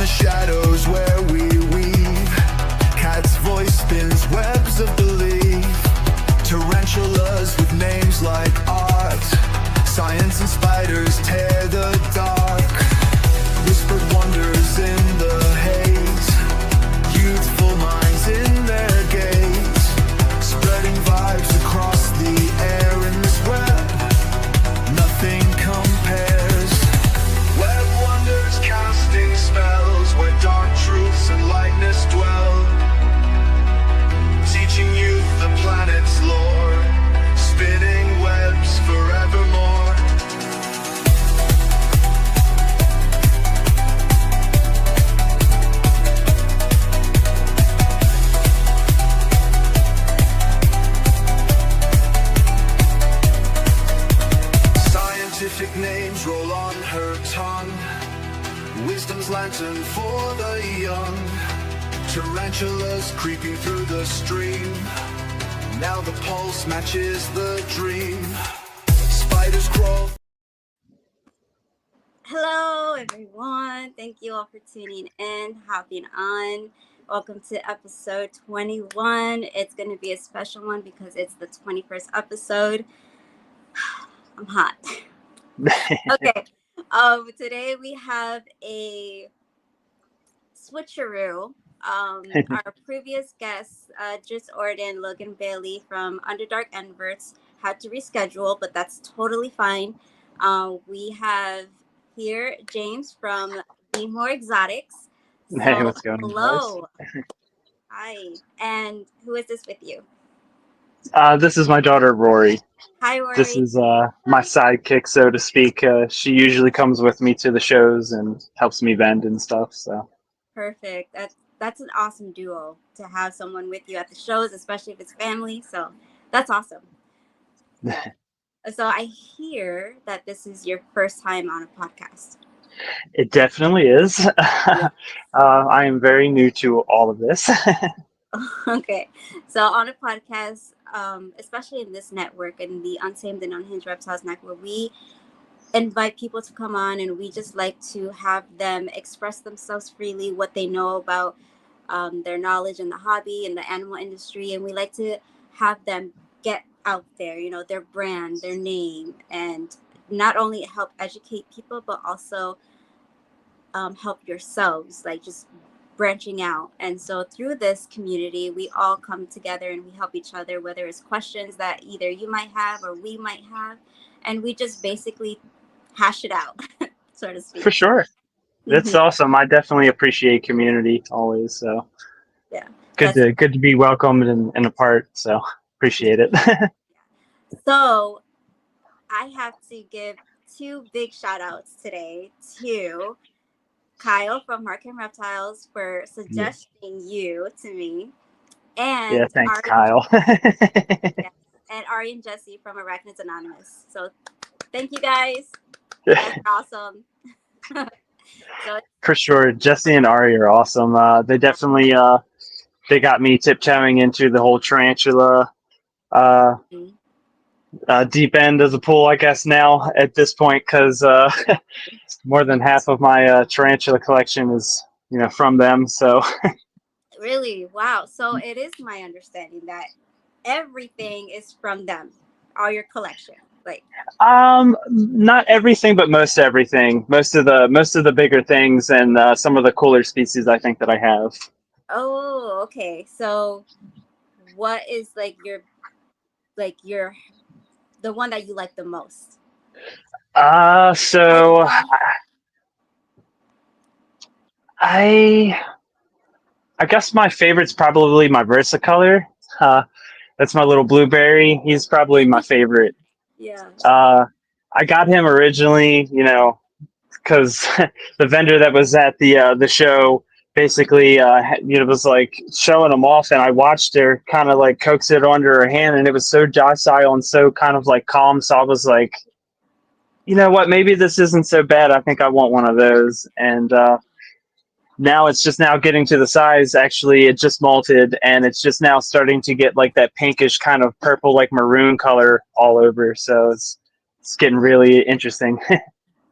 the shadows where we weave. Cat's voice spins webs of belief. Tarantulas with names like art. Science and spiders tear the dark. Whispered wonders in the haze. Youthful minds in their gaze. Spreading vibes across the air in this web. Nothing compares. Web wonders casting spells where dark truths and lightness dwell. Teaching youth the planet's lore. Spinning webs forevermore. Scientific names roll on her tongue. Wisdom's lantern for the young. Tarantulas creeping through the stream. Now the pulse matches the dream. Spiders crawl. Hello, everyone. Thank you all for tuning in, hopping on. Welcome to episode 21. It's going to be a special one because it's the 21st episode. I'm hot. Okay. Today we have a switcheroo. Our previous guests, Just Orden, Logan Bailey from Underdark Inverts, had to reschedule, but that's totally fine. We have here James from Be More Exotics. So, Hey, what's going on? hello. Hi. And who is this with you? This is my daughter, Rory. Hi, Rory. This is my sidekick, so to speak. She usually comes with me to the shows and helps me vend and stuff. So Perfect. That's an awesome duo to have someone with you at the shows, especially if it's family. So that's awesome. So I hear that this is your first time on a podcast. it definitely is. I am very new to all of this. Okay. So on a podcast, especially in this network and the Untamed and Unhinged Reptiles Network, we invite people to come on and we just like to have them express themselves freely, what they know about their knowledge in the hobby and the animal industry. And we like to have them get out there, their brand, their name, and not only help educate people, but also help yourselves, like just branching out. And so through this community, we all come together and we help each other, whether it's questions that either you might have or we might have. And we just basically hash it out, so to speak. For sure. That's awesome. I definitely appreciate community always. So Yeah. good to be welcomed and a part. So appreciate it. So I have to give two big shout outs today to Kyle from Markham Reptiles for suggesting you to me. And Yeah, thanks, Ari, Kyle. and Ari and Jesse from Arachnids Anonymous. So thank you guys. That's awesome. So, For sure. Jesse and Ari are awesome. They definitely they got me tiptoeing into the whole tarantula deep end of the pool, I guess, now at this point, because more than half of my tarantula collection is, from them. So really, wow. So it is my understanding that everything is from them, all your collection. Like, not everything, but most everything. Most of the bigger things and some of the cooler species I think that I have. oh, okay. So what is the one that you like the most? So I guess my favorite's probably my versicolor. That's my little blueberry. He's probably my favorite. Yeah. I got him originally, because the vendor that was at the show basically, was like showing them off, and I watched her kind of like coax it under her hand, and it was so docile and so kind of like calm. So I was like, you know what, maybe this isn't so bad. I think I want one of those. And now it's just now getting to the size. Actually, it just malted, and it's just now starting to get like that pinkish kind of purple, like maroon color all over. So it's getting really interesting.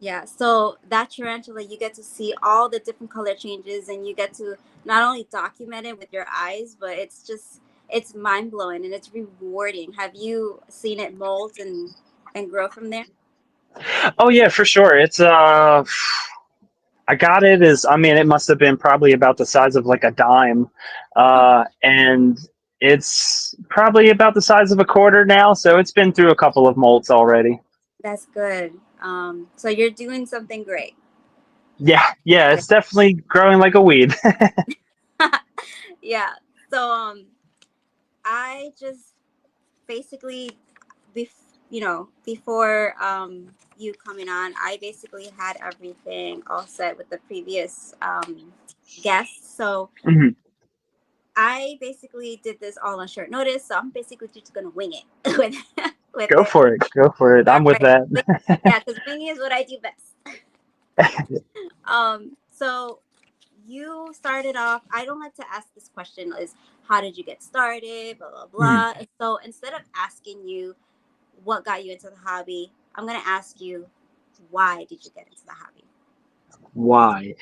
Yeah, so that tarantula, you get to see all the different color changes, and you get to not only document it with your eyes, but it's mind blowing and it's rewarding. Have you seen it molt and grow from there? Oh yeah, for sure. It's I got it as, I mean, it must have been probably about the size of like a dime. And it's probably about the size of a quarter now, so it's been through a couple of molts already. That's good. So you're doing something great. Yeah, yeah, Yeah. it's definitely growing like a weed. Yeah. So I just basically, before you coming on, I basically had everything all set with the previous guests. So Mhm. I basically did this all on short notice. So I'm basically just gonna wing it with Go it. for it. Go for it. All I'm with right. that. Yeah, because winging is what I do best. So you started off. I don't like to ask this question: is how did you get started? Blah blah Mhm. blah. And so instead of asking you what got you into the hobby, I'm gonna ask you, why did you get into the hobby? Why?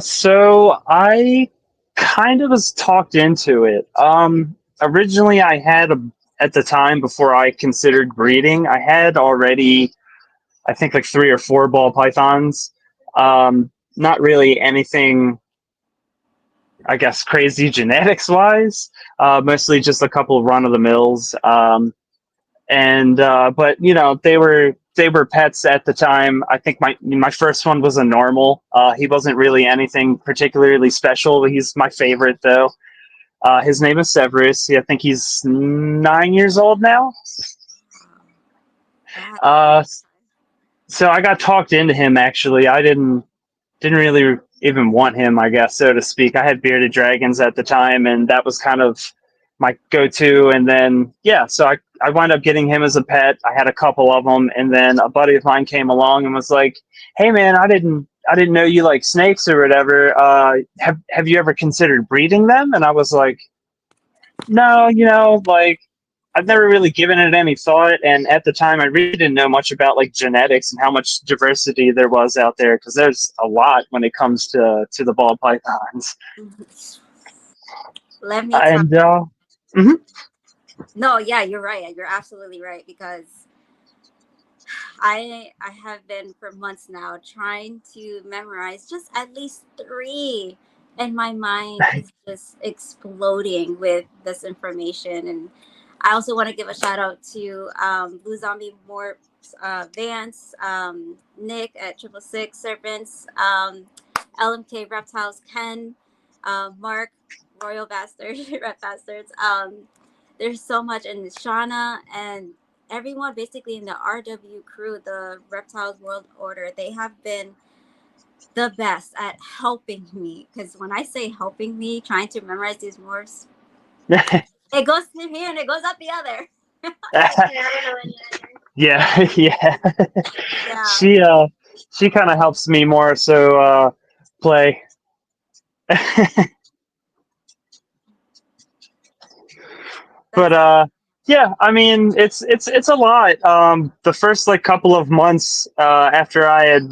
So I kind of was talked into it. Originally I had at the time before I considered breeding, I had already, I think like three or four ball pythons. Not really anything, I guess, crazy genetics wise. Mostly just a couple of run of the mills. And but you know they were pets at the time. I think my first one was a normal. He wasn't really anything particularly special. He's my favorite though. His name is Severus. I think he's 9 years old now. That Uh, so I got talked into him. Actually, I didn't really even want him, I guess, so to speak. I had bearded dragons at the time, and that was kind of my go-to. And then, yeah, so I wound up getting him as a pet. I had a couple of them, and then a buddy of mine came along and was like, "Hey, man, I didn't know you like snakes or whatever. Have you ever considered breeding them?" And I was like, "No, like." I've never really given it any thought, and at the time, I really didn't know much about like genetics and how much diversity there was out there because there's a lot when it comes to the ball pythons. let me tell. And mhm. No, yeah, you're right. You're absolutely right because I have been for months now trying to memorize just at least three, and my mind is just exploding with this information. And I also want to give a shout out to Blue Zombie More, Vance, Nick at Triple Six Serpents, LMK Reptiles, Ken, Mark, Royal Bastard, Rep Bastards. There's so much, and Shauna and everyone basically in the RW crew, the Reptiles World Order, they have been the best at helping me. Because when I say helping me, trying to memorize these morphs, it goes to here and it goes up the other. Yeah, yeah. Yeah. She kind of helps me more so play. But That's yeah, I mean it's a lot. The first like couple of months after I had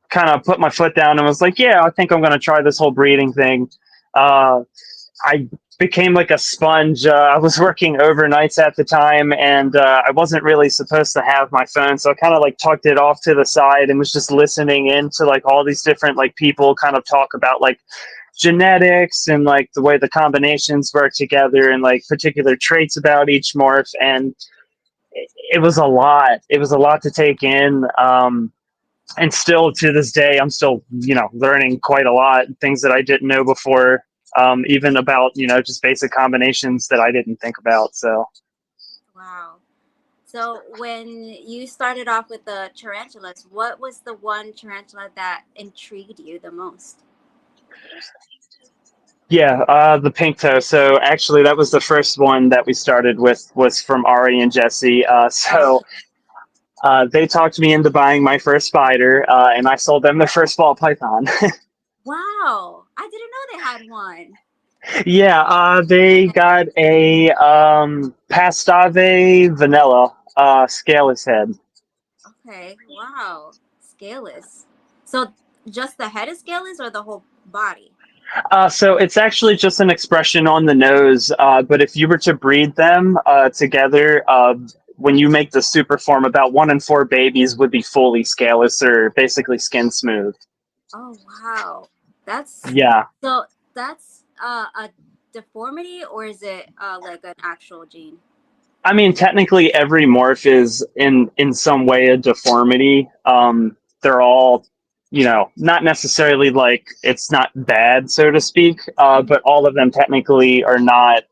kind of put my foot down and was like, yeah, I think I'm gonna try this whole breeding thing. I became like a sponge. I was working overnights at the time, and I wasn't really supposed to have my phone, so I kind of like tucked it off to the side and was just listening in to like all these different like people kind of talk about like genetics and like the way the combinations work together and like particular traits about each morph. And it was a lot. It was a lot to take in. And still to this day, I'm still, learning quite a lot, things that I didn't know before, even about, just basic combinations that I didn't think about. So, wow. So when you started off with the tarantulas, what was the one tarantula that intrigued you the most? yeah, the pink toe. So actually, that was the first one that we started with was from Ari and Jesse. Oh, They talked me into buying my first spider, and I sold them their first ball python. wow. I didn't know they had one. Yeah, they got a Pastave vanilla scaleless head. Okay. Wow. scaleless. So just the head is scaleless or the whole body? So it's actually just an expression on the nose. But if you were to breed them together, when you make the super form, about 1 in 4 babies would be fully scaleless or basically skin smooth. Oh wow, that's Yeah. so that's a deformity, or is it like an actual gene? I mean, technically, every morph is in some way a deformity. They're all, not necessarily like it's not bad, so to speak, but all of them technically are not,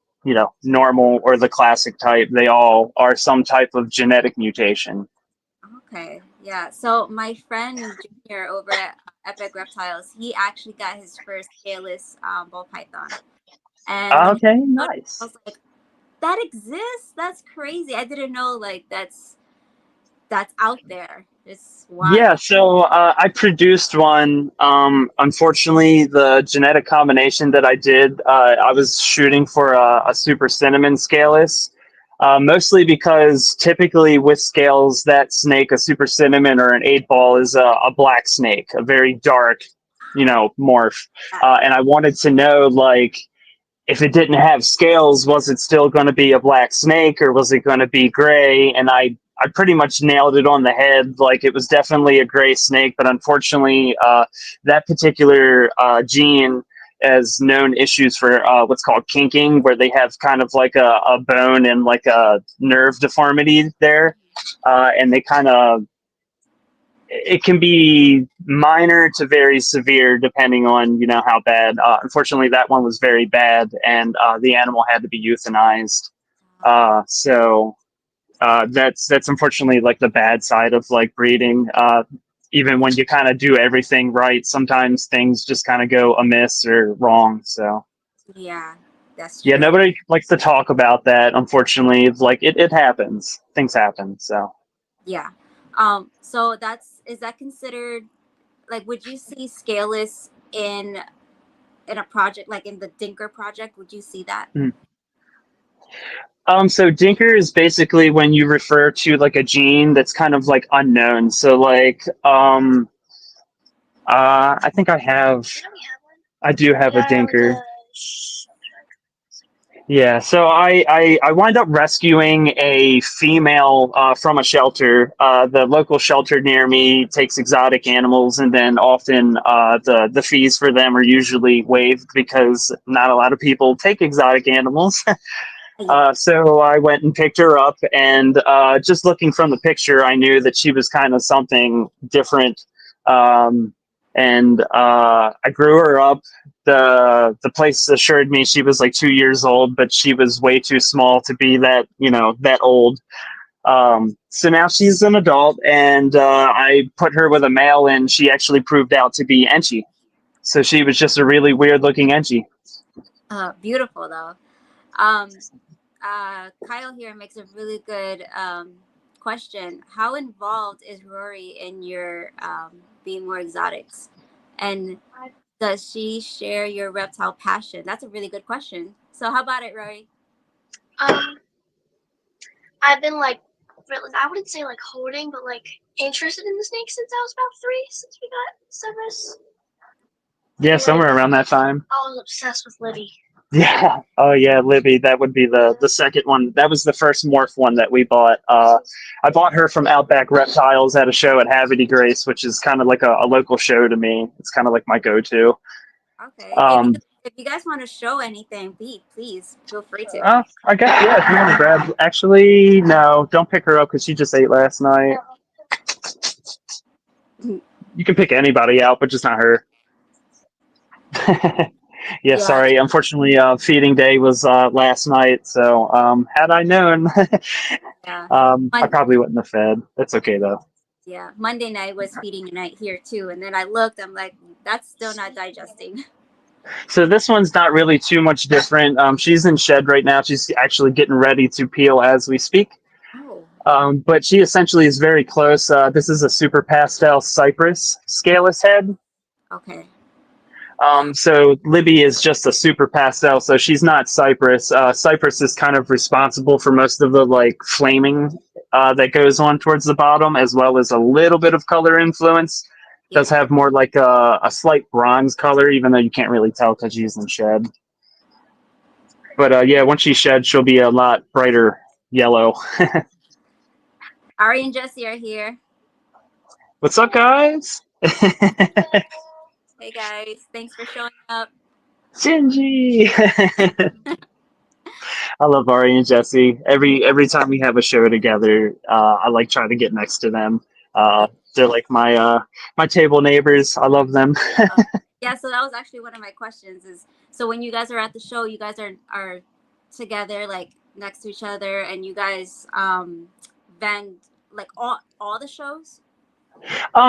normal or the classic type. They all are some type of genetic mutation. Okay, yeah. So my friend Junior over at Epic Reptiles, he actually got his first scaleless ball python, and when he Okay, showed it, I nice. was like, "That exists? That's crazy! I didn't know like that's out there. It's wild." Yeah, so I produced one. Unfortunately, the genetic combination that I did, I was shooting for a super cinnamon scaleless, mostly because typically with scales, that snake, a super cinnamon or an 8-ball, is a black snake, a very dark, morph. And I wanted to know, like, if it didn't have scales, was it still going to be a black snake or was it going to be gray? And I pretty much nailed it on the head. Like, it was definitely a gray snake, but unfortunately, that particular gene has known issues for what's called kinking, where they have kind of like a bone and like a nerve deformity there. And they kind of, it can be minor to very severe depending on how bad. Unfortunately, that one was very bad, and the animal had to be euthanized. So that's unfortunately like the bad side of like breeding. Even when you kind of do everything right, sometimes things just kind of go amiss or wrong. So Yeah, that's yeah, true. nobody likes to talk about that. Unfortunately, like it happens. Things happen. So. Yeah. So is that considered, like, would you see scaleless in a project like in the Dinker project? Would you see that? Mm. So Dinker is basically when you refer to like a gene that's kind of like unknown. So like, I think I do have a Dinker. Yeah, so I wind up rescuing a female from a shelter. The local shelter near me takes exotic animals, and then often the fees for them are usually waived because not a lot of people take exotic animals. Yeah. So I went and picked her up, and just looking from the picture, I knew that she was kind of something different. And I grew her up. The place assured me she was like 2 years old, but she was way too small to be that old. So now she's an adult, and I put her with a male, and she actually proved out to be Enchi. So she was just a really weird looking Enchi. Beautiful though. Um, Kyle here makes a really good question. How involved is Rory in your being more exotics? And does she share your reptile passion? That's a really good question. So how about it, Rory? I've been like, really, I wouldn't say like holding, but like interested in the snake since I was about 3, since we got Severus. Yeah, somewhere around that time. I was obsessed with Libby. Yeah. Oh, yeah, Libby. That would be the second one. That was the first morph one that we bought. I bought her from Outback Reptiles at a show at Havity Grace, which is kind of like a local show to me. It's kind of like my go-to. Okay. Um, If you guys want to show anything, please feel free to. I guess, yeah, if you want to grab... Actually, no, don't pick her up because she just ate last night. You can pick anybody out, but just not her. Yeah, sorry. Unfortunately, feeding day was last night, so had I known, Yeah. I probably wouldn't have fed. That's okay, though. Yeah. Monday night was feeding night here, too. And then I looked, I'm like, that's still not digesting. So this one's not really too much different. She's in shed right now. She's actually getting ready to peel as we speak. Oh. But she essentially is very close. This is a super pastel cypress scaleless head. Okay. So Libby is just a super pastel, so she's not Cypress. Cypress is kind of responsible for most of the like flaming that goes on towards the bottom, as well as a little bit of color influence. Does have more like a slight bronze color, even though you can't really tell because she's using shed. But yeah, once she sheds, she'll be a lot brighter yellow. Ari and Jesse are here. What's up, guys? Hey guys, thanks for showing up. Shinji. I love Ari and Jesse. Every time we have a show together, I like trying to get next to them. They're like my table neighbors. I love them. Yeah, so that was actually one of my questions. Is so when you guys are at the show, you guys are together, like next to each other, and you guys vend like all the shows.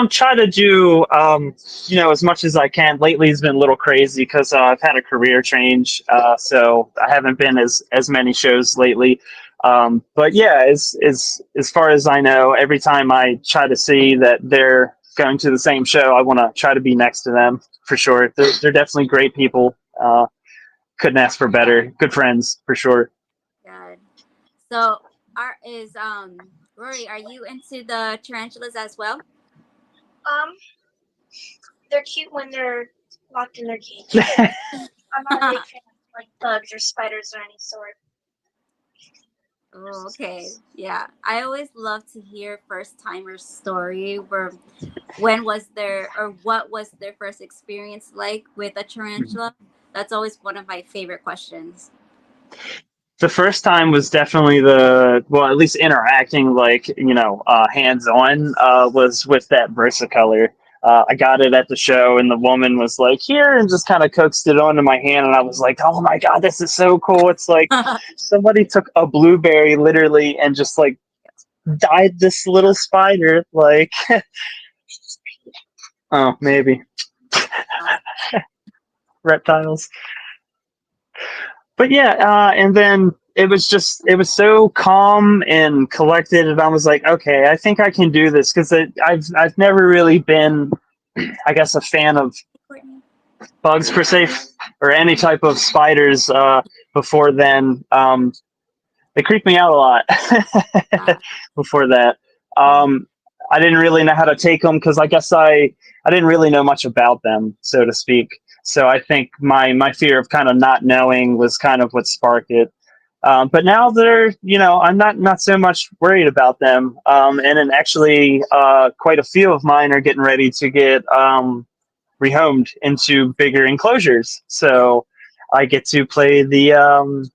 Try to do as much as I can. Lately it's been a little crazy because I've had a career change, so I haven't been as many shows lately. But yeah, as far as I know, every time I try to see that they're going to the same show, I want to try to be next to them for sure. They're definitely great people. Couldn't ask for better. Good friends for sure. God. So Rory, are you into the tarantulas as well? They're cute when they're locked in their cage. I'm not a big fan of like bugs or spiders or any sort. Oh, okay. Yeah. I always love to hear first timers' story where what was their first experience like with a tarantula. That's always one of my favorite questions. The first time was definitely at least interacting hands-on was with that versicolor. I got it at the show and the woman was like, here, and just kind of coaxed it onto my hand. And I was like, oh my God, this is so cool. It's like somebody took a blueberry literally and just like dyed this little spider. Like, oh, maybe. Reptiles. But yeah, and then it was so calm and collected, and I was like, okay, I think I can do this because I've never really been, I guess, a fan of bugs per se or any type of spiders before then. They creeped me out a lot before that. I didn't really know how to take them because I guess I didn't really know much about them, so to speak. So I think my fear of kind of not knowing was kind of what sparked it. But now they're, I'm not so much worried about them. And then actually quite a few of mine are getting ready to get rehomed into bigger enclosures. So I get to play the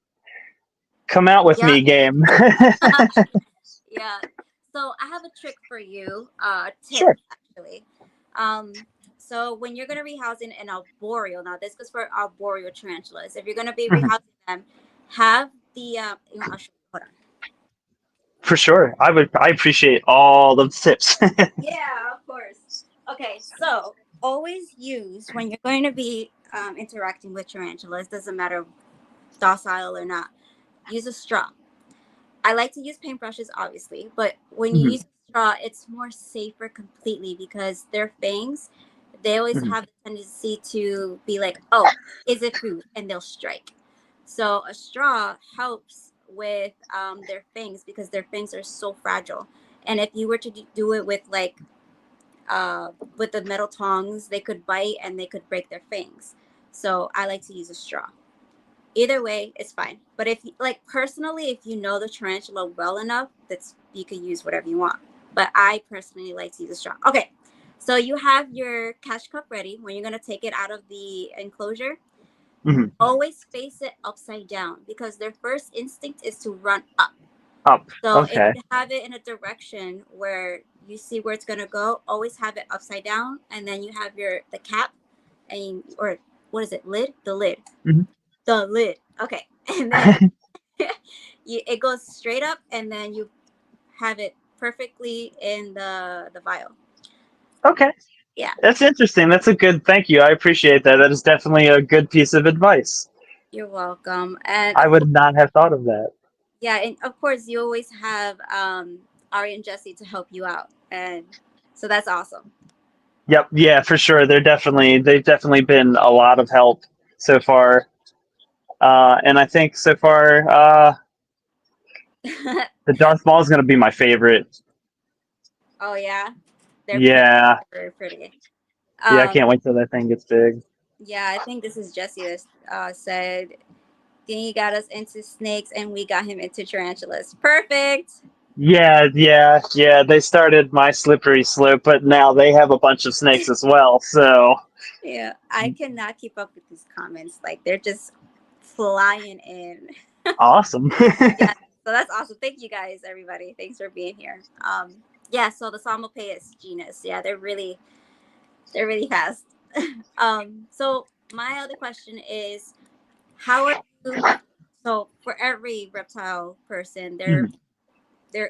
come out with me game. Yeah. So I have a trick for you. Tip, sure. Actually. So when you're going to rehouse in an arboreal, now this goes for arboreal tarantulas. If you're going to be rehousing them, have the, I'll show you. Hold on. For sure. I appreciate all the tips. Yeah, of course. Okay. So always use, when you're going to be interacting with tarantulas, doesn't matter docile or not, use a straw. I like to use paintbrushes, obviously, but when you use a straw, it's more safer completely because their fangs, they always have the tendency to be like, oh, is it food? And they'll strike. So a straw helps with their fangs because their fangs are so fragile. And if you were to do it with with the metal tongs, they could bite and they could break their fangs. So I like to use a straw. Either way, it's fine. But if personally, if you know the tarantula well enough, you can use whatever you want. But I personally like to use a straw. Okay, so you have your catch cup ready. When you're going to take it out of the enclosure, always face it upside down because their first instinct is to run up. So if you have it in a direction where you see where it's going to go, always have it upside down. And then you have the cap or what is it? Lid? The lid. The lid. Okay. And then it goes straight up and then you have it perfectly in the vial. Okay. Yeah. That's interesting. That's a good, thank you. I appreciate that. That is definitely a good piece of advice. You're welcome. And I would not have thought of that. Yeah. And of course you always have Ari and Jesse to help you out. And so that's awesome. Yep. Yeah, for sure. They've definitely been a lot of help so far. And I think so far, The Darth Maul is gonna be my favorite. Oh yeah, they're Yeah, very pretty. yeah, I can't wait till that thing gets big. Yeah, I think this is Jesse that said, "Dingy got us into snakes, and we got him into tarantulas." Perfect. Yeah, they started my slippery slope, but now they have a bunch of snakes as well. So Yeah, I cannot keep up with these comments. Like they're just flying in. awesome. Yeah, so that's awesome. Thank you guys, everybody. Thanks for being here. Yeah, so the Salmopaeus genus. Yeah, they're really fast. So my other question is, how are you? So for every reptile person, they're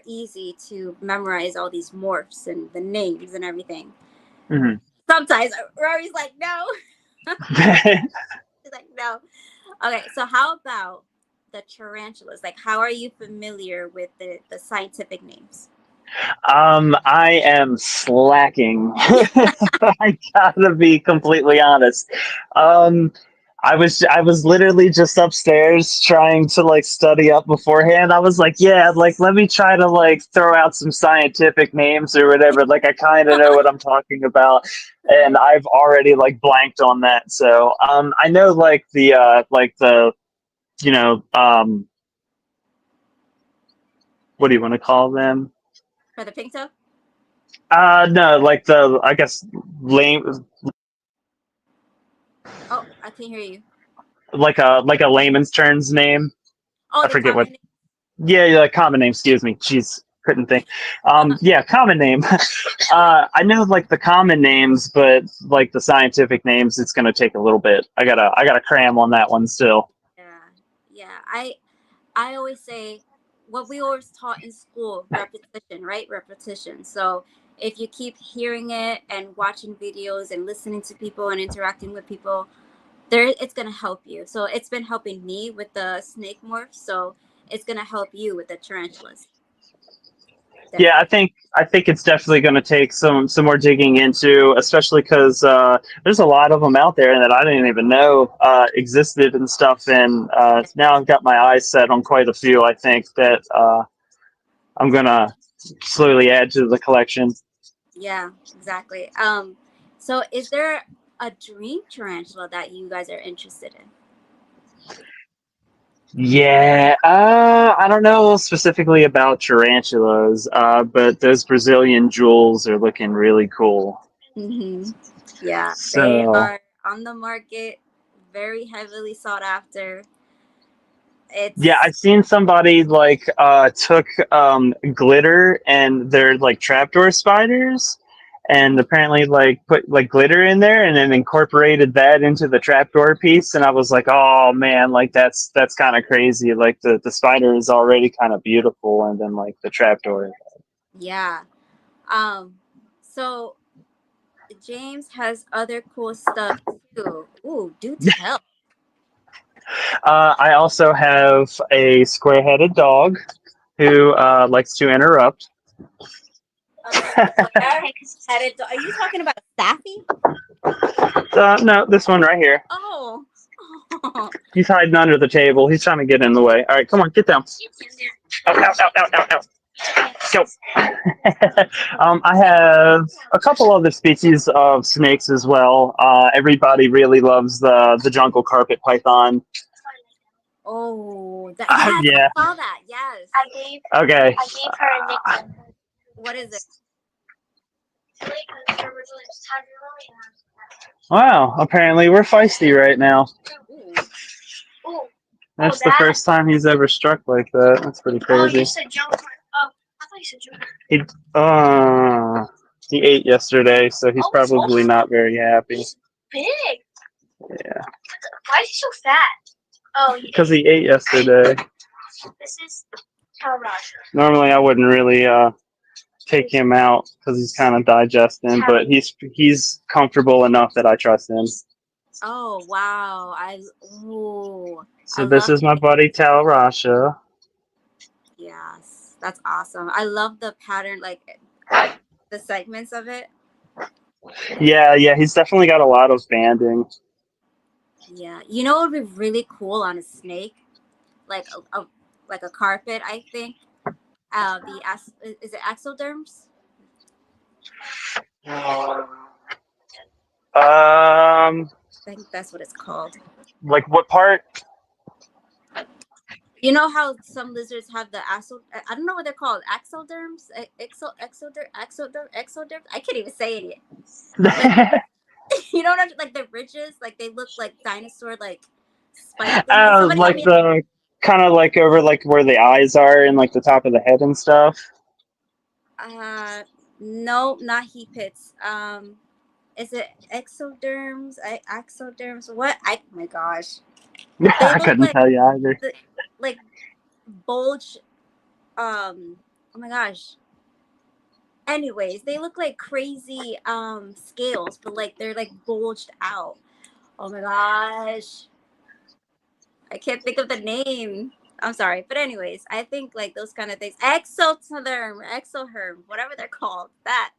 easy to memorize all these morphs and the names and everything. Mhm. Sometimes Rory's like, no. She's like, no. Okay, so how about the tarantulas? Like, how are you familiar with the scientific names? I am slacking. I gotta be completely honest. Um, I was literally just upstairs trying to like study up beforehand. I was like, yeah, like let me try to like throw out some scientific names or whatever. Like I kind of know what I'm talking about, and I've already like blanked on that. So I know like the you know what do you want to call them? For the pink toe? No, like the I guess lame, Oh, I can hear you. like a layman's terms name. Oh, I the forget what. common name. Yeah, common name. Excuse me. Jeez, couldn't think. Yeah, common name. I know like the common names, but like the scientific names, it's gonna take a little bit. I gotta cram on that one still. Yeah, yeah. I always say what we always taught in school, repetition, right? Repetition. So if you keep hearing it and watching videos and listening to people and interacting with people, there it's gonna help you. So it's been helping me with the snake morph. So it's gonna help you with the tarantulas. Yeah, Definitely. I think it's definitely going to take some more digging into, especially because there's a lot of them out there that I didn't even know existed and stuff. And now I've got my eyes set on quite a few. I think that I'm gonna slowly add to the collection. Yeah, exactly. So is there a dream tarantula that you guys are interested in? Yeah, I don't know specifically about tarantulas, but those Brazilian jewels are looking really cool. Yeah, they So are on the market, very heavily sought after. yeah, It's I've seen somebody like took glitter and they're like trapdoor spiders, and apparently like put like glitter in there and then incorporated that into the trapdoor piece. And I was like, oh man, like that's kind of crazy. Like the spider is already kind of beautiful, and then like the trapdoor. yeah. So James has other cool stuff too. Ooh, do tell. I also have a square-headed dog who likes to interrupt. Square-headed. Are you talking about Staffy? No, this one right here. Oh. He's hiding under the table. He's trying to get in the way. All right, come on, get down. Ow, ow, ow, ow, ow, ow. Go. I have a couple other species of snakes as well. Everybody really loves the jungle carpet python. Oh, yes, Yeah. I saw that. Yes. Okay. I gave her a nickname. What is it? Wow. Apparently, we're feisty right now. Ooh. Ooh. That's the first time he's ever struck like that. That's pretty Oh, you crazy. said jump. Oh, I thought you said jump. He ate yesterday, so he's probably not very happy. Big. Yeah. Why is he so fat? Oh, Because he ate yesterday. This is Roger. Normally, I wouldn't really take him out because he's kind of digesting, but he's comfortable enough that I trust him. Oh wow! So this is my buddy Tal Rasha. Yes, that's awesome. I love the pattern, like the segments of it. Yeah, he's definitely got a lot of banding. Yeah, you know what would be really cool on a snake, like like a carpet, I think. Is it axoderms? I think that's what it's called. Like what part? You know how some lizards have the I don't know what they're called. Axoderms? Exoderms? I can't even say it. Like, you know what I'm like the ridges? Like they look like dinosaur like spike things. Somebody help Like me. the kind of like over like where the eyes are and like the top of the head and stuff. No, not heat pits. Is it exoderms? Axoderms? What? Oh my gosh. They I look couldn't tell you either. like bulge. Oh my gosh. Anyways, they look like crazy scales, but like they're like bulged out. Oh my gosh. I can't think of the name. I'm sorry. But anyways, I think like those kind of things. Exotherm, whatever they're called. That.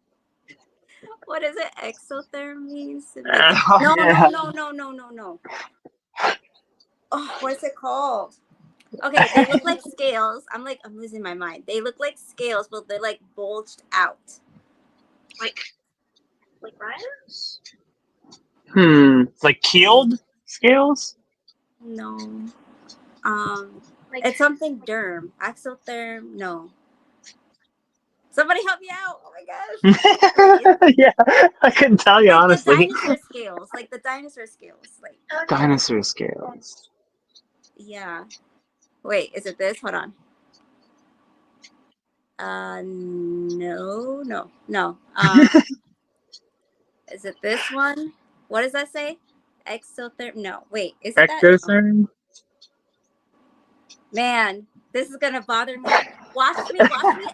What is it? Exotherm means? No, Yeah. no. Oh, what is it called? Okay, they look like scales. I'm losing my mind. They look like scales, but they're like bulged out. Like rhinos? Like keeled scales? No. Like It's something derm. Axotherm. No. Somebody help me out. Oh my gosh. Yeah, I couldn't tell you Like honestly. the dinosaur scales. Like the dinosaur scales. Like Dinosaur scales. yeah. Wait, is it this? Hold on. No. Is it this one? What does that say? Exotherm. No, wait. Is it that? No. Ectotherm? Man, this is gonna bother me. Watch me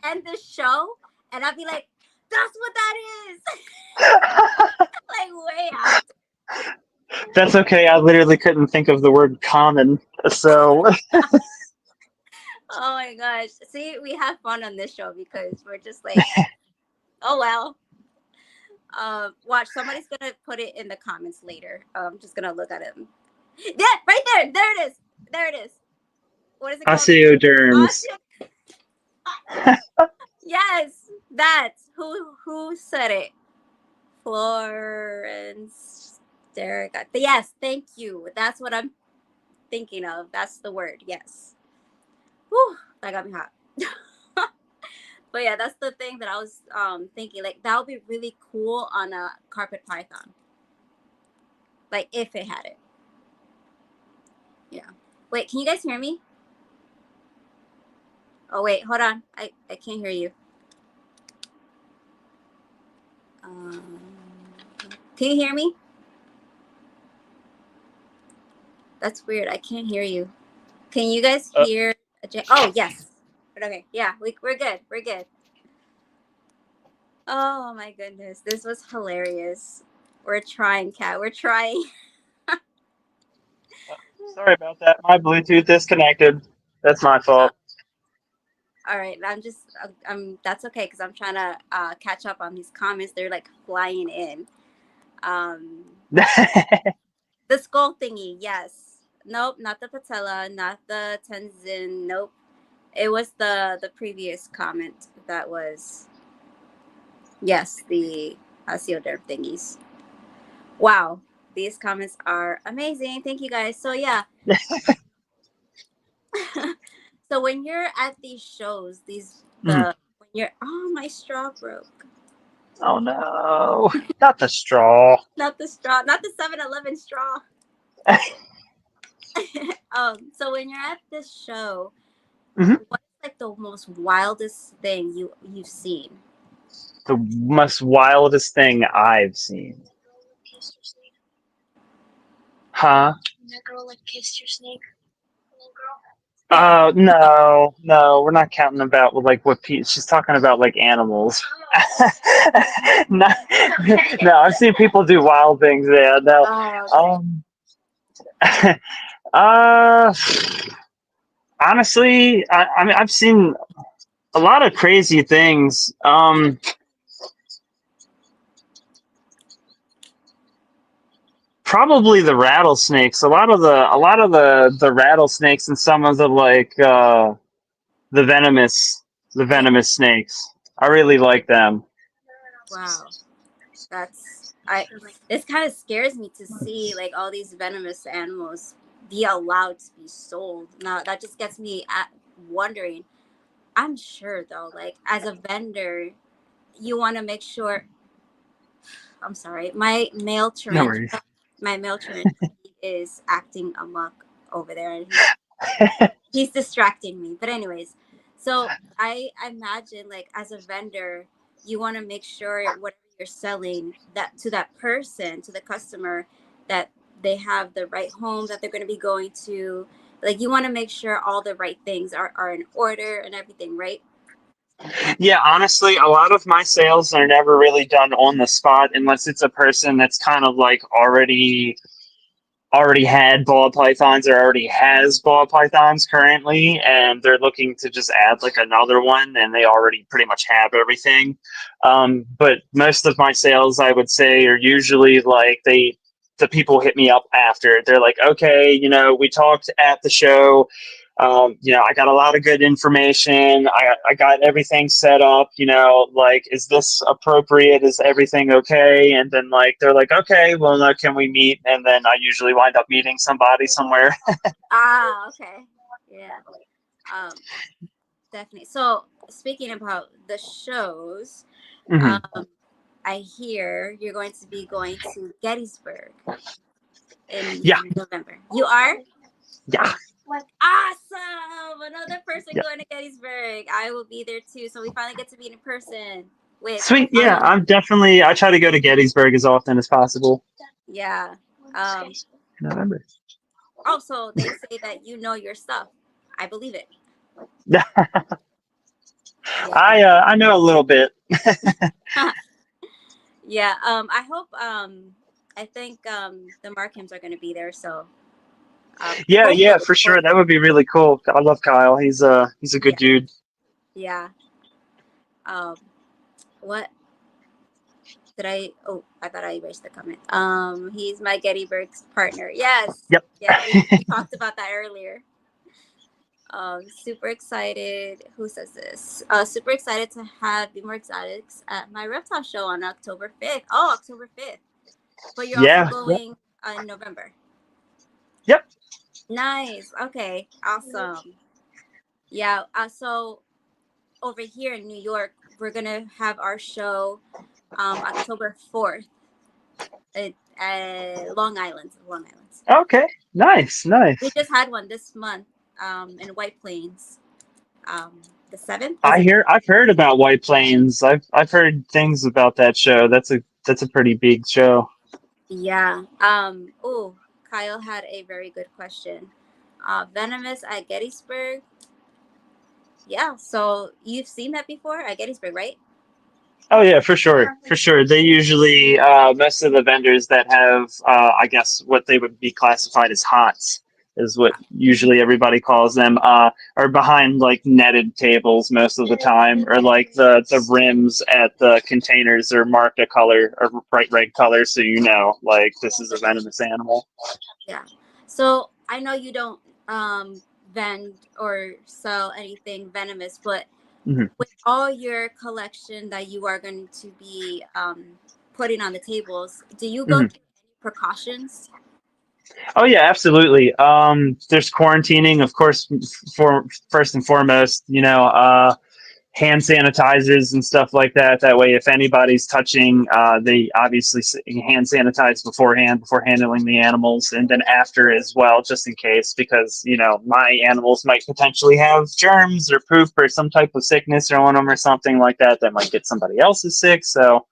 end this show, and I'll be like, "That's what that is." Like way out. That's okay. I literally couldn't think of the word common. So Oh my gosh. See, we have fun on this show because we're just like, oh well. Watch, somebody's gonna put it in the comments later. I'm just gonna look at it. Yeah, right there. There it is. What is it called? osteoderms. Yes, that's who said it. Florence Derek. Yes, thank you. That's what I'm thinking of. That's the word. Yes. Whew, that got me hot. But yeah, that's the thing that I was thinking. Like that would be really cool on a carpet python. Like if it had it. Yeah. Wait, can you guys hear me? Oh wait, hold on. I can't hear you. Can you hear me? That's weird. I can't hear you. Can you guys hear? Oh yes. Okay. Yeah, we're good. We're good. Oh my goodness, this was hilarious. We're trying, Kat. We're trying. Sorry about that. My Bluetooth disconnected. That's my fault. All right, that's okay because I'm trying to catch up on these comments. They're like flying in. The skull thingy, yes. Nope, not the patella, not the tenzin. Nope, it was the previous comment that was. Yes, the osteoderm thingies. Wow, these comments are amazing. Thank you guys. So yeah. So when you're at these shows, when you're my straw broke. Oh no. Not the straw. Not the straw, not the 7-Eleven straw. So when you're at this show, what's like the most wildest thing you've seen? The most wildest thing I've seen. Kissed your snake. Huh? That girl like kissed your snake. Little girl. Oh no, we're not counting about like what she's talking about, like animals. No, I've seen people do wild things. Yeah, no. Okay. Honestly, I mean, I've seen a lot of crazy things. Probably the rattlesnakes. A lot of the rattlesnakes and some of the like the venomous snakes. I really like them. Wow. That's I This kind of scares me to see like all these venomous animals be allowed to be sold. Now that just gets me at wondering. I'm sure though, like as a vendor, you want to make sure. I'm sorry, No worries. my male tarantula is acting amok over there, and he's distracting me. But anyways, so I imagine like as a vendor, you want to make sure whatever you're selling that to that person, to the customer, that they have the right home that they're going to be going to. Like you want to make sure all the right things are in order and everything, right? Yeah, honestly, a lot of my sales are never really done on the spot unless it's a person that's kind of like already had ball pythons or already has ball pythons currently, and they're looking to just add like another one, and they already pretty much have everything. But most of my sales, I would say, are usually like the people hit me up after. They're like, okay, we talked at the show. I got a lot of good information. I got everything set up, like, is this appropriate? Is everything okay? And then like, they're like, okay, well, now can we meet? And then I usually wind up meeting somebody somewhere. Okay. Yeah. Um, Definitely. So speaking about the shows, Mhm. I hear you're going to be going to Gettysburg in Yeah. November. You are? Yeah. Awesome! Another person Yeah. going to Gettysburg. I will be there too. So we finally get to meet in person with Sweet. Yeah. I try to go to Gettysburg as often as possible. Yeah. November. Also, they say that you know your stuff. I believe it. Yeah. Yeah. I know a little bit. Yeah. I hope. I think the Markhams are going to be there. So. Yeah, for sure. That would be really cool. I love Kyle. He's a good dude. Yeah. What did I? Oh, I thought I erased the comment. He's my Gettysburg's partner. Yes. Yep. Yeah, we talked about that earlier. Super excited. Who says this? Super excited to have Be More Exotics at my reptile show on October 5th. Oh, October 5th. But you're also going in November. Yep. Nice. Okay. Awesome. Yeah. So over here in New York, we're gonna have our show October 4th at Long Island. Long Island. Okay. Nice. We just had one this month in White Plains. The 7th. I've heard about White Plains. I've heard things about that show. That's a pretty big show. Yeah. Oh, Kyle had a very good question. Venomous at Gettysburg. Yeah. So you've seen that before at Gettysburg, right? Oh yeah, for sure, for sure. They usually most of the vendors that have I guess what they would be classified as hots is what usually everybody calls them, are behind like netted tables most of the time, or like the rims at the containers are marked a color, a bright red color, so like this is a venomous animal. Yeah. So I know you don't vend or sell anything venomous, but with all your collection that you are going to be putting on the tables, do you go through any precautions? Oh yeah, absolutely. There's quarantining, of course, for first and foremost, hand sanitizers and stuff like that. That way, if anybody's touching, they obviously hand sanitize beforehand, before handling the animals, and then after as well, just in case, because, my animals might potentially have germs or poop or some type of sickness on them or something like that might get somebody else's sick. So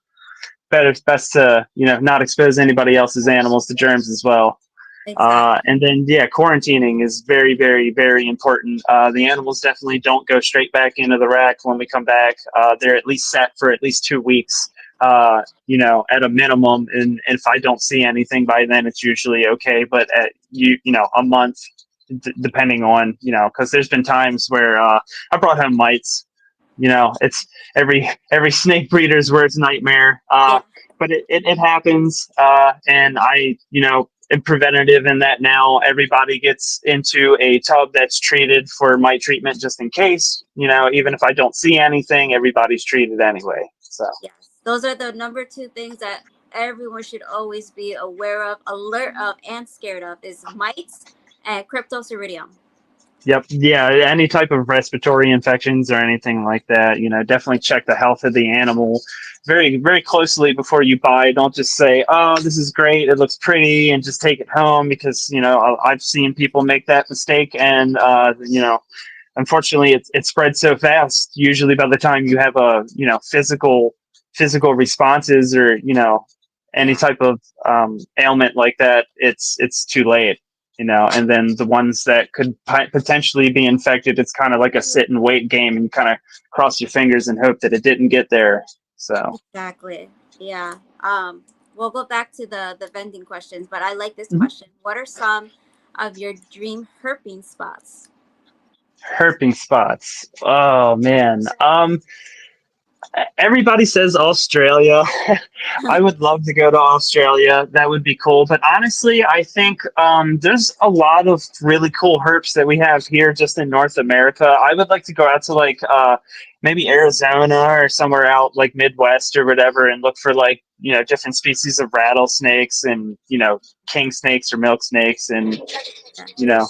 it's best to, not expose anybody else's animals to germs as well. Exactly. And then, quarantining is very, very, very important. The animals definitely don't go straight back into the rack when we come back. They're at least set for at least 2 weeks, at a minimum. And if I don't see anything by then, it's usually okay. But at a month, depending on, because there's been times where I brought home mites. It's every snake breeder's worst nightmare. But it happens. And I, preventative in that now everybody gets into a tub that's treated for mite treatment just in case. Even if I don't see anything, everybody's treated anyway. So Yes, those are the number two things that everyone should always be aware of, alert of, and scared of is mites and cryptosporidium. Yep. Yeah. Any type of respiratory infections or anything like that, definitely check the health of the animal very, very closely before you buy. Don't just say, "Oh, this is great. It looks pretty," and just take it home because, I've seen people make that mistake. And, unfortunately, it spreads so fast. Usually by the time you have a, physical responses or, any type of ailment like that, it's too late. And then the ones that could potentially be infected, it's kind of like a sit and wait game, and you kind of cross your fingers and hope that it didn't get there. So Exactly. Yeah. We'll go back to the vending questions, but I like this Mhm. question. What are some of your dream herping spots? herping spots. Oh man. Everybody says Australia. I would love to go to Australia. That would be cool. But honestly, I think there's a lot of really cool herps that we have here just in North America. I would like to go out to like maybe Arizona or somewhere out like Midwest or whatever and look for like, different species of rattlesnakes and, king snakes or milk snakes and, you know,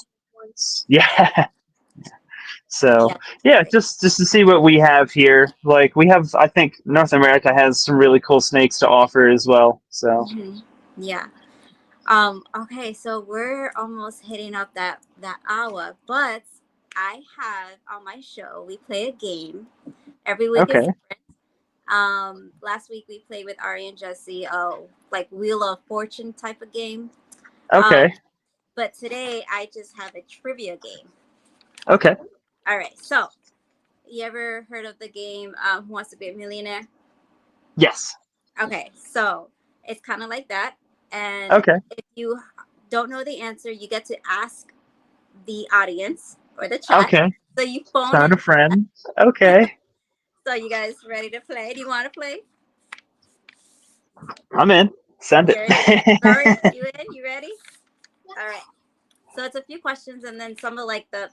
yeah. So yeah, just to see what we have here. Like we have, I think North America has some really cool snakes to offer as well. So Mhm. Yeah. Okay, so we're almost hitting up that hour, but I have on my show we play a game. Every week is okay, different. Last week we played with Ari and Jesse, like Wheel of Fortune type of game. okay, But today I just have a trivia game. okay. All right, so you ever heard of the game Who Wants to Be a Millionaire? Yes. Okay, so it's kind of like that. And Okay. if you don't know the answer, you get to ask the audience or the chat. Okay. So you phone Found in. a friend. Okay. So you guys ready to play? Do you want to play? I'm in. Send You ready? Sorry, it. you in? You ready? All right. So it's a few questions, and then some of like the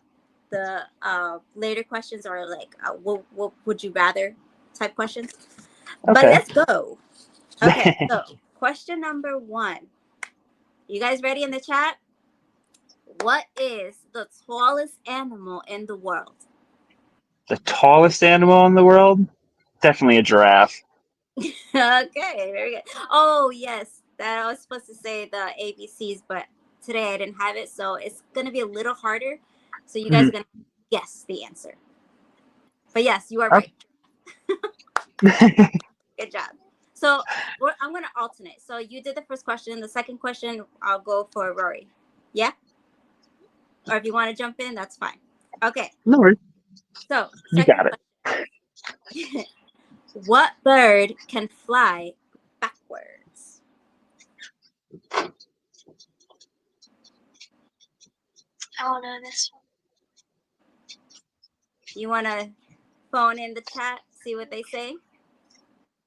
later questions are like what would you rather type questions. But Okay. let's go. Okay, so question number 1. You guys ready in the chat? What is the tallest animal in the world? The tallest animal in the world? Definitely a giraffe. Okay, very good. Oh, yes. That I was supposed to say the ABCs, but today I didn't have it. So it's going to be a little harder. So you guys are Mhm. going to guess the answer. But yes, you are Okay. right. Good job. So I'm going to alternate. So you did the first question. The second question, I'll go for Rory. Yeah? Or if you want to jump in, that's fine. Okay. No worries. So, You second got it. question. What bird can fly backwards? I don't know this one. You want to phone in the chat, see what they say?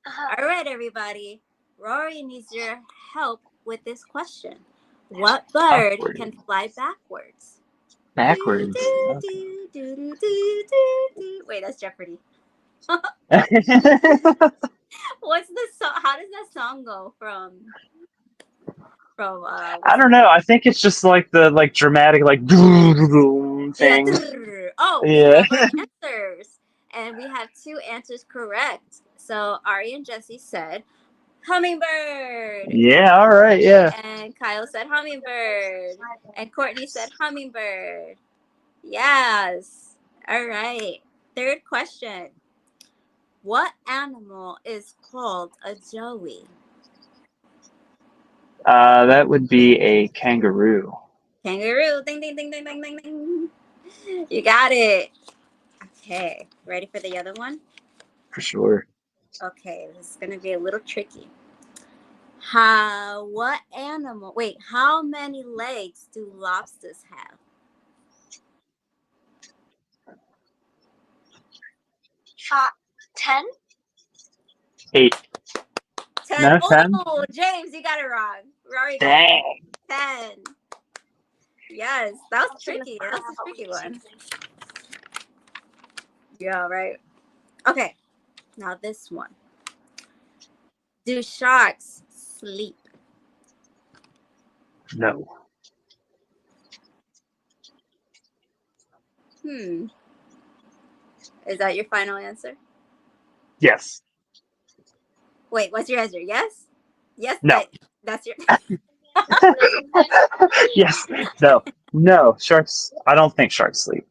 All right, everybody. Rory needs your help with this question. What bird Upward. can fly backwards? Backwards. Wait, that's Jeopardy. Okay. What's the song? How does that song go from I don't know. I think it's just like the dramatic yeah. thing. Oh, we Yeah. have our answers. And we have 2 answers correct. So Ari and Jesse said hummingbird. Yeah. All right. Yeah. And Kyle said hummingbird. And Courtney said hummingbird. Yes. All right. Third question. What animal is called a joey? That would be a kangaroo. Kangaroo. Ding, ding, ding, ding, ding, ding, ding. You got it. Okay. Ready for the other one? For sure. Okay. This is going to be a little tricky. What animal? Wait, how many legs do lobsters have? 10? 8. 10. No, 10. Oh, James, you got it wrong. Rory got it. Dang. 10. Yes, that was tricky. That was a tricky one. Yeah, right. Okay, now this one. Do sharks sleep? No. Is that your final answer? Yes. Wait, what's your answer? Yes? Yes, No. that's your... Yes. No. No. Sharks. I don't think sharks sleep.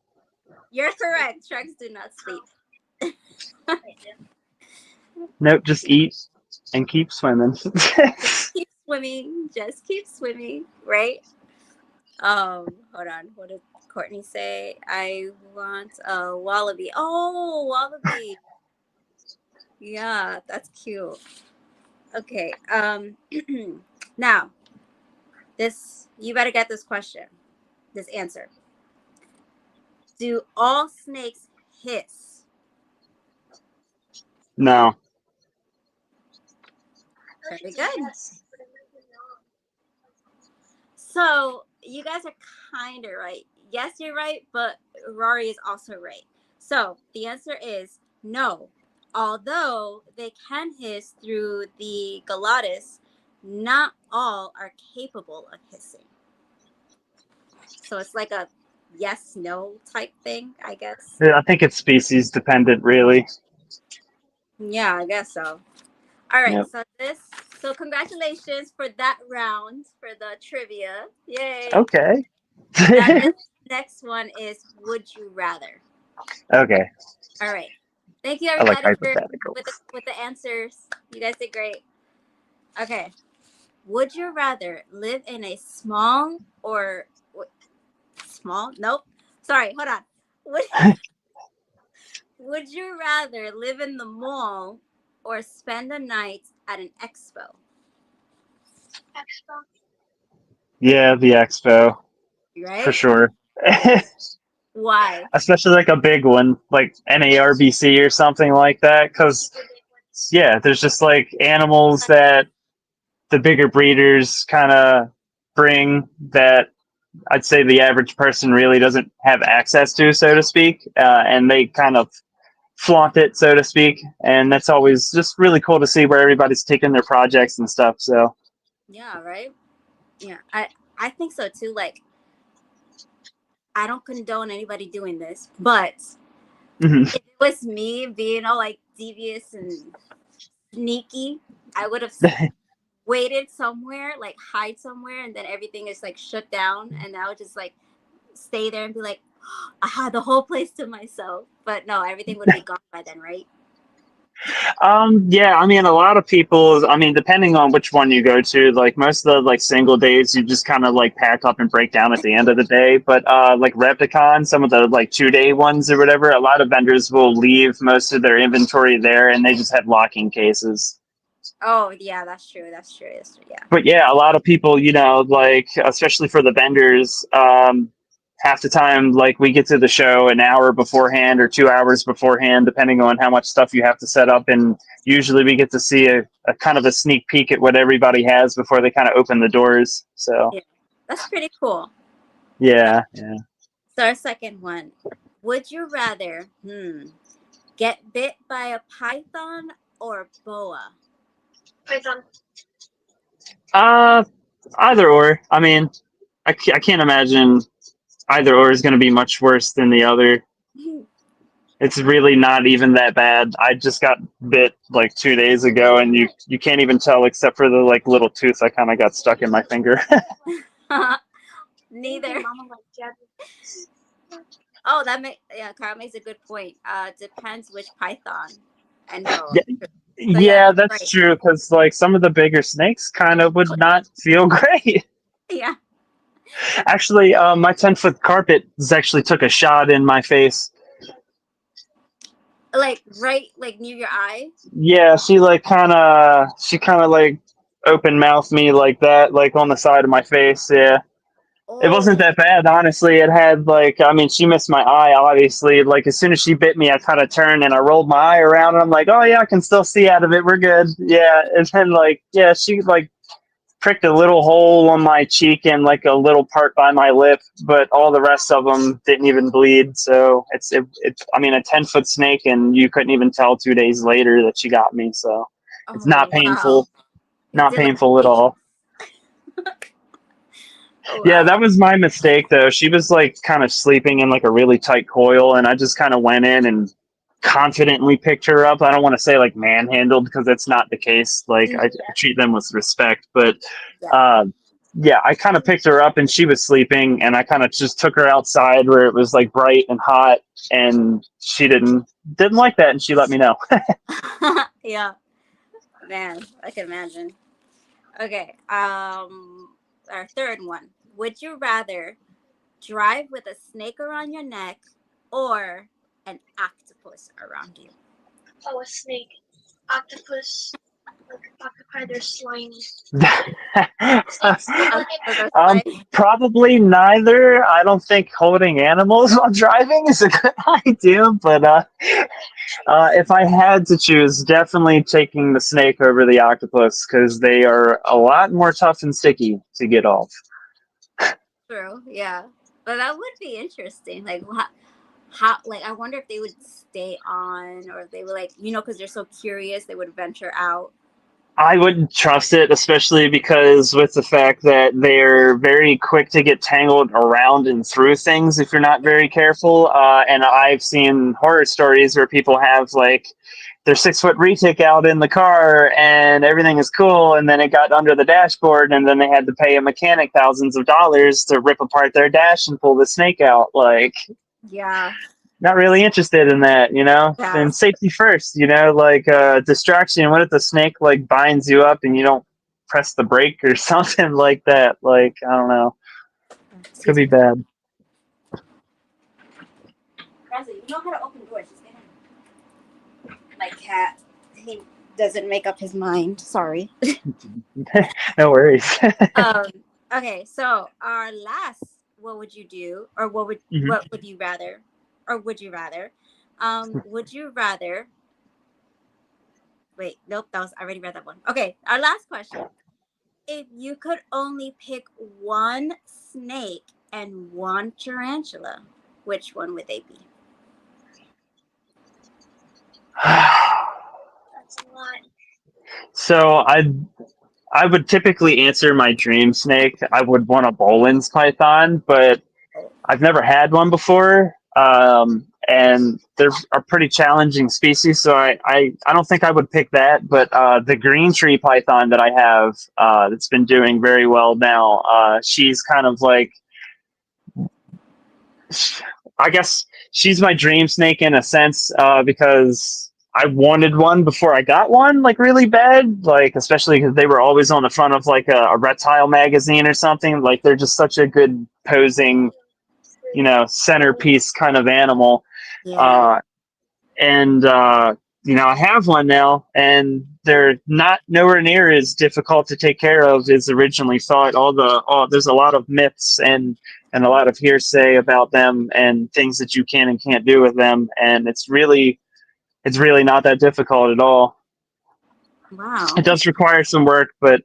You're correct. Sharks do not sleep. Nope. Just eat and keep swimming. Keep swimming. Just keep swimming. Right? Hold on. What did Courtney say? I want a wallaby. Oh, wallaby. Yeah, that's cute. Okay. Now, you better get this answer. Do all snakes hiss? No. Very good. So you guys are kind of right. Yes, you're right, but Rory is also right. So the answer is no. Although they can hiss through the glottis, not all are capable of hissing. So it's like a yes-no type thing, I guess. I think it's species dependent, really. Yeah, I guess so. All right, Yep. so congratulations for that round for the trivia. Yay. Okay. Now this next one is would you rather? Okay. All right. Thank you I like everybody hypotheticals. with the answers. You guys did great. Okay. Would you rather live in a small? Nope. Sorry, hold on. Would you rather live in the mall or spend a night at an expo? Expo. Yeah, the expo. Right? For sure. Why? Especially like a big one, like NARBC or something like that. Because, yeah, there's just like animals that the bigger breeders kind of bring that I'd say the average person really doesn't have access to, so to speak. And they kind of flaunt it, so to speak. And that's always just really cool to see where everybody's taking their projects and stuff. So, yeah, right? Yeah, I think so too. Like, I don't condone anybody doing this, but if it was me being all like devious and sneaky, I would have waited somewhere, like hide somewhere, and then everything is like shut down, and I would just like stay there and be like, oh, I had the whole place to myself. But no, everything would be gone by then, right? Yeah, I mean, a lot of people, I mean, depending on which one you go to, like most of the like single days, you just kind of like pack up and break down at the end of the day. But like Repticon, some of the like 2-day ones or whatever, a lot of vendors will leave most of their inventory there and they just have locking cases. Oh, yeah, that's true. Yeah. But yeah, a lot of people, you know, like, especially for the vendors, half the time, like we get to the show an hour beforehand or 2 hours beforehand, depending on how much stuff you have to set up. And usually we get to see a kind of a sneak peek at what everybody has before they kind of open the doors. So yeah, that's pretty cool. Yeah. So our second one, would you rather get bit by a python or a boa? Python. Either or. I mean, I can't imagine either or is going to be much worse than the other. It's really not even that bad. I just got bit like 2 days ago, and you can't even tell except for the like little tooth I kind of got stuck in my finger. Neither. Oh, Carl makes a good point. Depends which python and boa. Yeah, that's true. Because like some of the bigger snakes kind of would not feel great. Yeah. Actually, my 10-foot carpet actually took a shot in my face. Like right, like near your eye. Yeah, she kind of like open mouthed me like that, like on the side of my face. Yeah. Oh. It wasn't that bad, honestly. It had like, I mean, she missed my eye, obviously. Like as soon as she bit me, I kind of turned and I rolled my eye around and I'm like, oh yeah, I can still see out of it. We're good. Yeah. And then like, yeah, she like pricked a little hole on my cheek and like a little part by my lip, but all the rest of them didn't even bleed. So it's I mean, a 10-foot snake, and you couldn't even tell 2 days later that she got me. So it's not Oh wow. painful, not Did like painful at all. oh Yeah, wow. that was my mistake though. She was like kind of sleeping in like a really tight coil, and I just kind of went in and confidently picked her up. I don't want to say like manhandled because that's not the case. Like I treat them with respect, but Yeah. yeah, I kind of picked her up and she was sleeping, and I kind of just took her outside where it was like bright and hot, and she didn't like that, and she let me know. Yeah. Man, I can imagine. Okay. Our third one. Would you rather drive with a snake around your neck or an octopus around you? Oh, a snake. Octopus. Like octopi, they're slimy. Octopus are slimy. Probably neither. I don't think holding animals while driving is a good idea, but if I had to choose, definitely taking the snake over the octopus because they are a lot more tough and sticky to get off. True. Yeah. But that would be interesting. Like how like I wonder if they would stay on or if they would like because they're so curious they would venture out. I wouldn't trust it, especially because with the fact that they're very quick to get tangled around and through things if you're not very careful. And I've seen horror stories where people have like their 6-foot retic out in the car and everything is cool, and then it got under the dashboard, and then they had to pay a mechanic thousands of dollars to rip apart their dash and pull the snake out. Like, Yeah. not really interested in that, Yeah. and safety first, like distraction. What if the snake like binds you up and you don't press the brake or something like that? Like, I don't know. Could Excuse be me. bad. Raza, you know how to open doors. Just get in. My cat, he doesn't make up his mind. Sorry. No worries. um. Okay. So our last, what would you do, or Mhm. what would you rather, or would you rather, would you rather? Wait, nope. I already read that one. Okay. Our last question: if you could only pick one snake and one tarantula, which one would they be? That's a lot. So I would typically answer my dream snake. I would want a Bolin's python, but I've never had one before, and they're a pretty challenging species. So I don't think I would pick that. But the green tree python that I have, that's been doing very well now. She's kind of like, I guess she's my dream snake in a sense, because I wanted one before I got one, like really bad, like especially because they were always on the front of like a reptile magazine or something. Like they're just such a good posing, centerpiece kind of animal. Yeah. Uh, and I have one now, and they're not nowhere near as difficult to take care of as originally thought. There's a lot of myths and a lot of hearsay about them and things that you can and can't do with them, and it's really not that difficult at all. Wow. It does require some work, but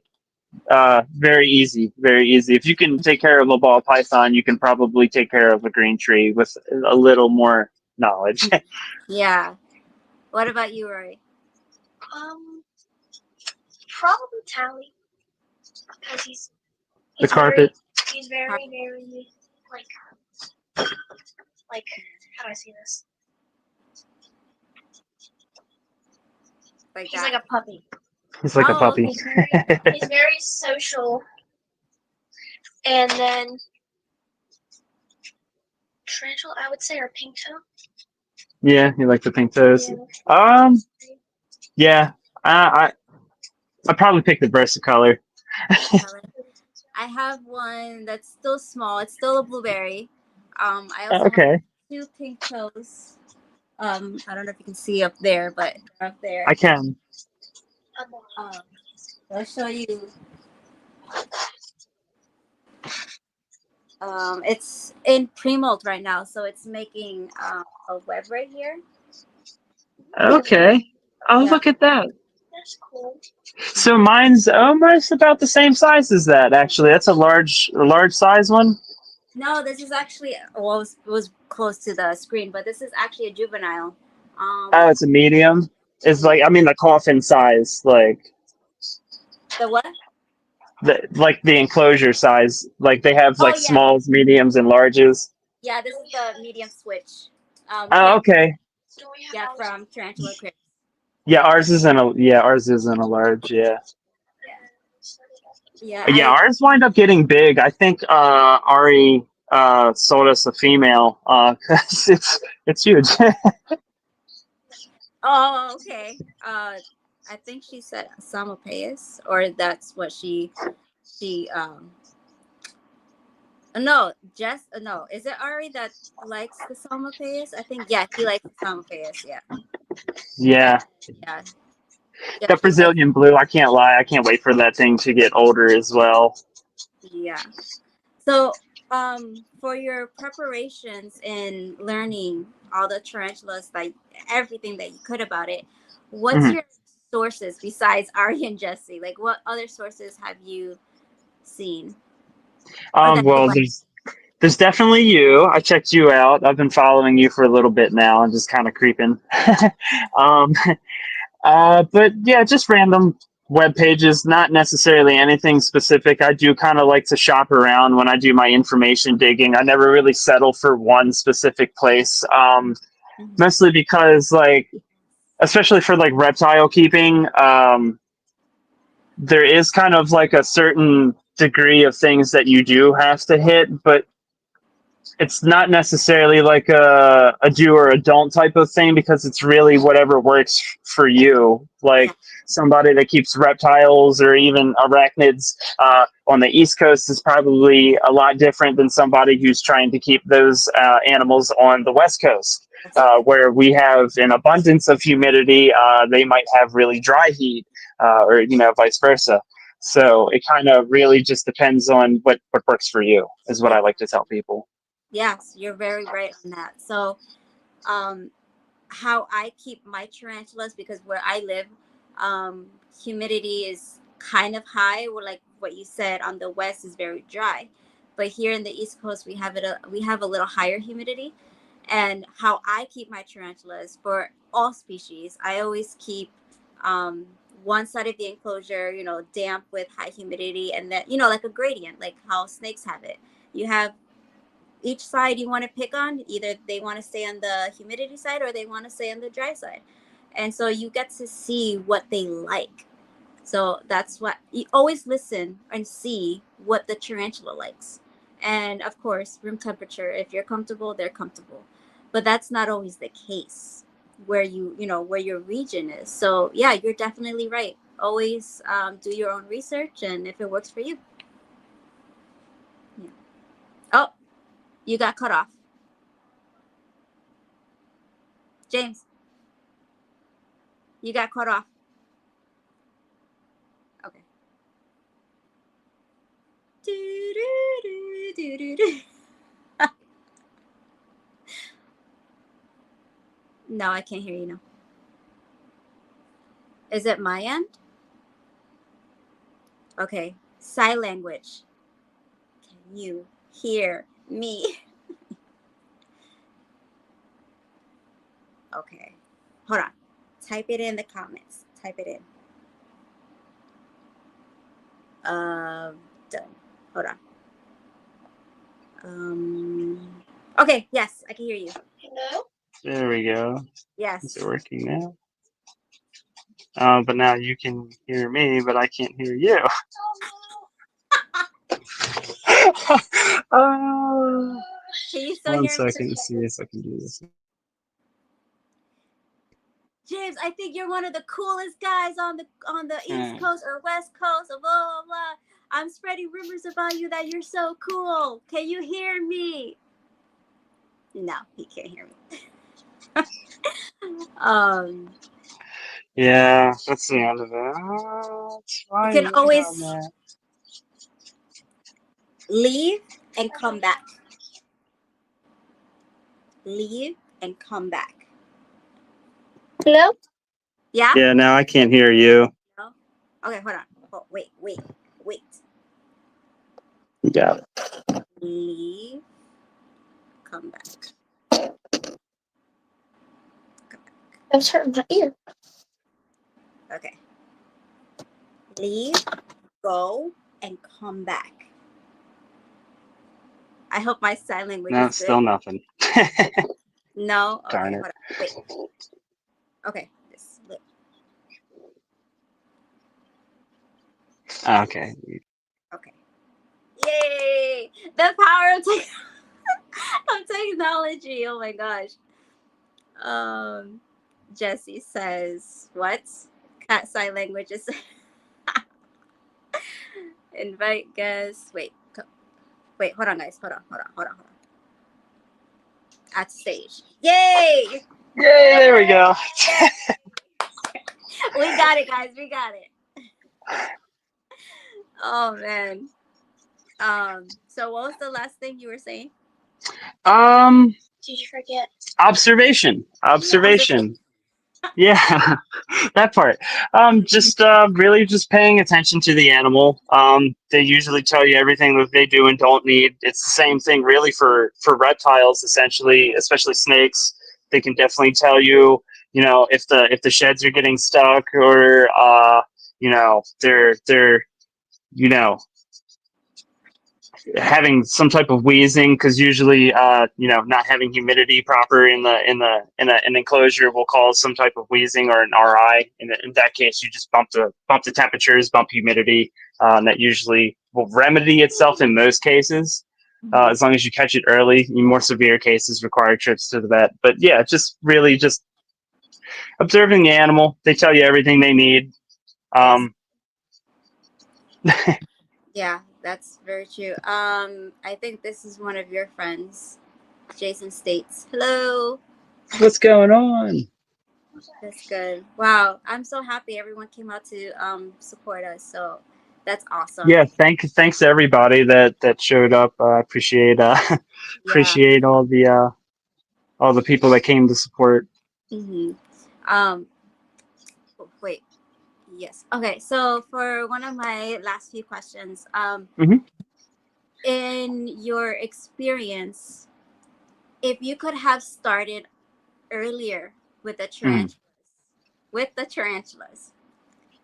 very easy, very easy. If you can take care of a ball python, you can probably take care of a green tree with a little more knowledge. Yeah. What about you, Rory? Probably Tally, because he's The carpet. He's very like how do I say this? Like He's that. like a puppy. He's like a puppy. He's very social. And then tarantula, I would say, are pink toe. Yeah, you like the pink toes. Yeah, I'd probably pick the versicolor. I have one that's still small. It's still a blueberry. I also have Okay, 2 pink toes. I don't know if you can see up there, but up there. I can. I'll show you. It's in pre-molt right now, so it's making a web right here. Okay. Oh, Yeah. look at that. That's cool. So mine's almost about the same size as that. Actually, that's a large size one. No, this is actually well, it was close to the screen, but this is actually a juvenile. Oh, it's a medium. It's like, I mean, the coffin size, like The what? the enclosure size. Like they have Oh like yeah, smalls, mediums, and larges. yeah. This is the medium switch. Oh, okay. Do we have Yeah, ours? from Tarantula Crib. Yeah, ours isn't a large. Yeah. Yeah, Yeah, I. ours wind up getting big. I think Ari sold us a female 'cause it's huge. Oh, okay. I think she said Samopaeus, or that's what she. No, Jess. No, is it Ari that likes the Samopaeus? I think yeah, he likes the Samopaeus. Yeah, Yeah, yeah, yeah. that She likes. Brazilian blue. I can't lie. I can't wait for that thing to get older as well. Yeah. So, for your preparations in learning all the tarantulas, like everything that you could about it, what's Mhm. your sources besides Ari and Jesse? Like, what other sources have you seen or that you Well, like? there's definitely you. I checked you out. I've been following you for a little bit now and just kind of creeping. um, but yeah, just random web pages, not necessarily anything specific. I do kind of like to shop around when I do my information digging. I never really settle for one specific place, Mhm. mostly because, like, especially for like reptile keeping, there is kind of like a certain degree of things that you do have to hit, but it's not necessarily like a do or a don't type of thing because it's really whatever works for you. Yeah. Like somebody that keeps reptiles or even arachnids on the East Coast is probably a lot different than somebody who's trying to keep those animals on the West Coast. Where we have an abundance of humidity, they might have really dry heat, or vice versa. So it kind of really just depends on what works for you, is what Yeah. I like to tell people. Yes, you're very right on that. So, um, how I keep my tarantulas, because where I live, humidity is kind of high. Or like what you said, on the west is very dry, but here in the East Coast we have a little higher humidity. And how I keep my tarantulas for all species, I always keep um, one side of the enclosure, damp with high humidity, and then like a gradient, like how snakes have it. You have each side you want to pick on. Either they want to stay on the humidity side or they want to stay on the dry side. And so you get to see what they like. So that's what you always listen and see what the tarantula likes. And of course, room temperature. If you're comfortable, they're comfortable. But that's not always the case where where your region is. So yeah, you're definitely right. Always do your own research, and if it works for you. Yeah. Oh, you got cut off. James, you got cut off. Okay. Do-do-do-do-do-do. No, I can't hear you now. Is it my end? Okay. Sign language. Can you hear me? Okay. Hold on. Type it in the comments. Type it in. Done. Hold on. Okay. Yes, I can hear you. Hello? There we go. Is it Yes. working now? But now you can hear me, but I can't hear you. uh, Can you still One hear me? second to see if I can do this. James, I think you're one of the coolest guys on the East Hmm. Coast or West Coast of blah blah blah. I'm spreading rumors about you that you're so cool. Can you hear me? No, he can't hear me. Yeah, that's the end of it. You Why can you on always that? leave and come back. Leave and come back. Hello? Yeah? Yeah, now I can't hear you. No? Okay, hold on. Oh, wait. You got it. Leave. Come back. I was hurting my ear. Okay. Leave, go, and come back. I hope my sign language No, is still good. nothing. No? Okay, Darn it. hold on. Wait. Okay. This lip. Okay. Okay. Yay! The power of, of technology. Oh my gosh. Jesse says, what? Cat sign language is invite guests. Wait, hold on, guys. Hold on. At stage. Yay! Yay, there we go. We got it, guys. We got it. Oh man. So what was the last thing you were saying? Did you forget? Observation. Yeah, that part. Just really just paying attention to the animal. They usually tell you everything that they do and don't need. It's the same thing really for reptiles, essentially, especially snakes. They can definitely tell you, if the sheds are getting stuck, or they're having some type of wheezing, because usually not having humidity proper in an enclosure will cause some type of wheezing or an RI. In that case, you just bump the temperatures, bump humidity, and that usually will remedy itself in most cases, as long as you catch it early. In more severe cases require trips to the vet. But yeah, just really just observing the animal. They tell you everything they need. Yeah, that's very true. I think this is one of your friends. Jason states, hello. What's going on? That's good. Wow, I'm so happy everyone came out to support us. So that's awesome. Yeah, thanks to everybody that showed up. I appreciate Yeah. appreciate all the people that came to support. Wait. Yes. Okay. So for one of my last few questions, in your experience, if you could have started earlier with the tarantulas,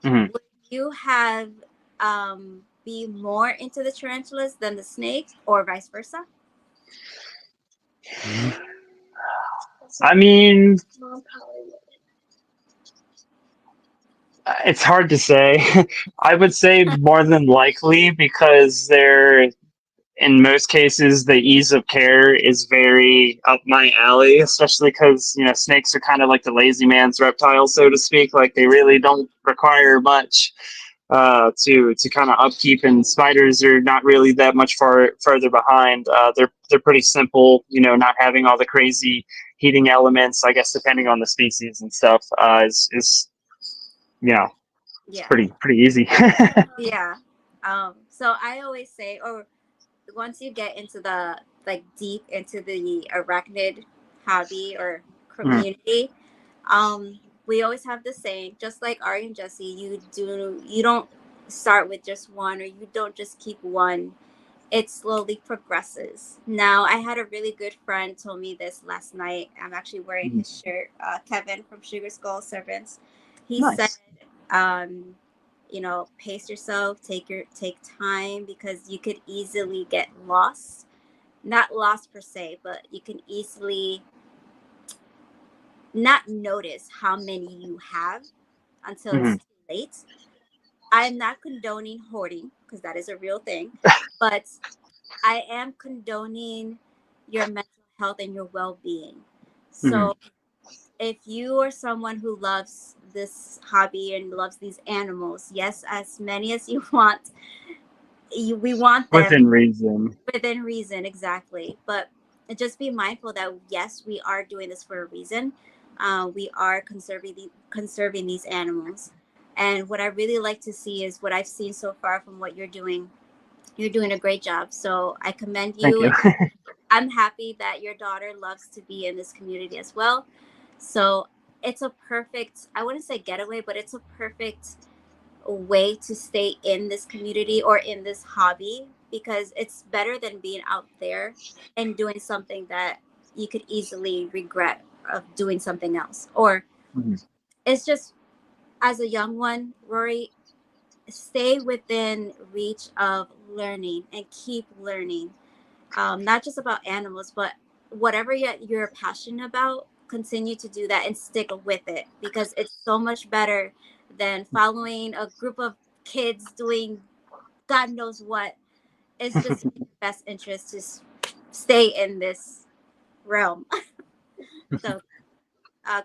would you have be more into the tarantulas than the snakes, or vice versa? I mean, Mom probably would. it's hard to say. I would say more than likely, because they're, in most cases, the ease of care is very up my alley, especially because, snakes are kind of like the lazy man's reptile, so to speak. Like, they really don't require much to kind of upkeep, and spiders are not really that much further behind. They're pretty simple, not having all the crazy heating elements, I guess, depending on the species and stuff, is it's pretty easy. Yeah. So I always say, or once you get into the deep into the arachnid hobby or community, we always have the saying, just like Ari and Jesse, you don't start with just one, or you don't just keep one. It slowly progresses. Now, I had a really good friend told me this last night. I'm actually wearing his shirt, Kevin from Sugar Skull Servants. He said, pace yourself, take time, because you could easily get lost. Not lost per se, but you can easily not notice how many you have until it's too late. I'm not condoning hoarding, because that is a real thing, but I am condoning your mental health and your well-being. So if you are someone who loves this hobby and loves these animals, yes, as many as you want, we want them within reason, exactly. But just be mindful that yes, we are doing this for a reason. We are conserving these animals, and what I really like to see is what I've seen so far from what you're doing. You're doing a great job, so I commend you. Thank you. I'm happy that your daughter loves to be in this community as well. So it's a perfect, I wouldn't say getaway, but it's a perfect way to stay in this community or in this hobby, because it's better than being out there and doing something that you could easily regret of doing something else. Or Mhm. it's just, as a young one, Rory, stay within reach of learning and keep learning, not just about animals, but whatever you're passionate about, continue to do that and stick with it, because it's so much better than following a group of kids doing God knows what. It's just in your best interest to stay in this realm. So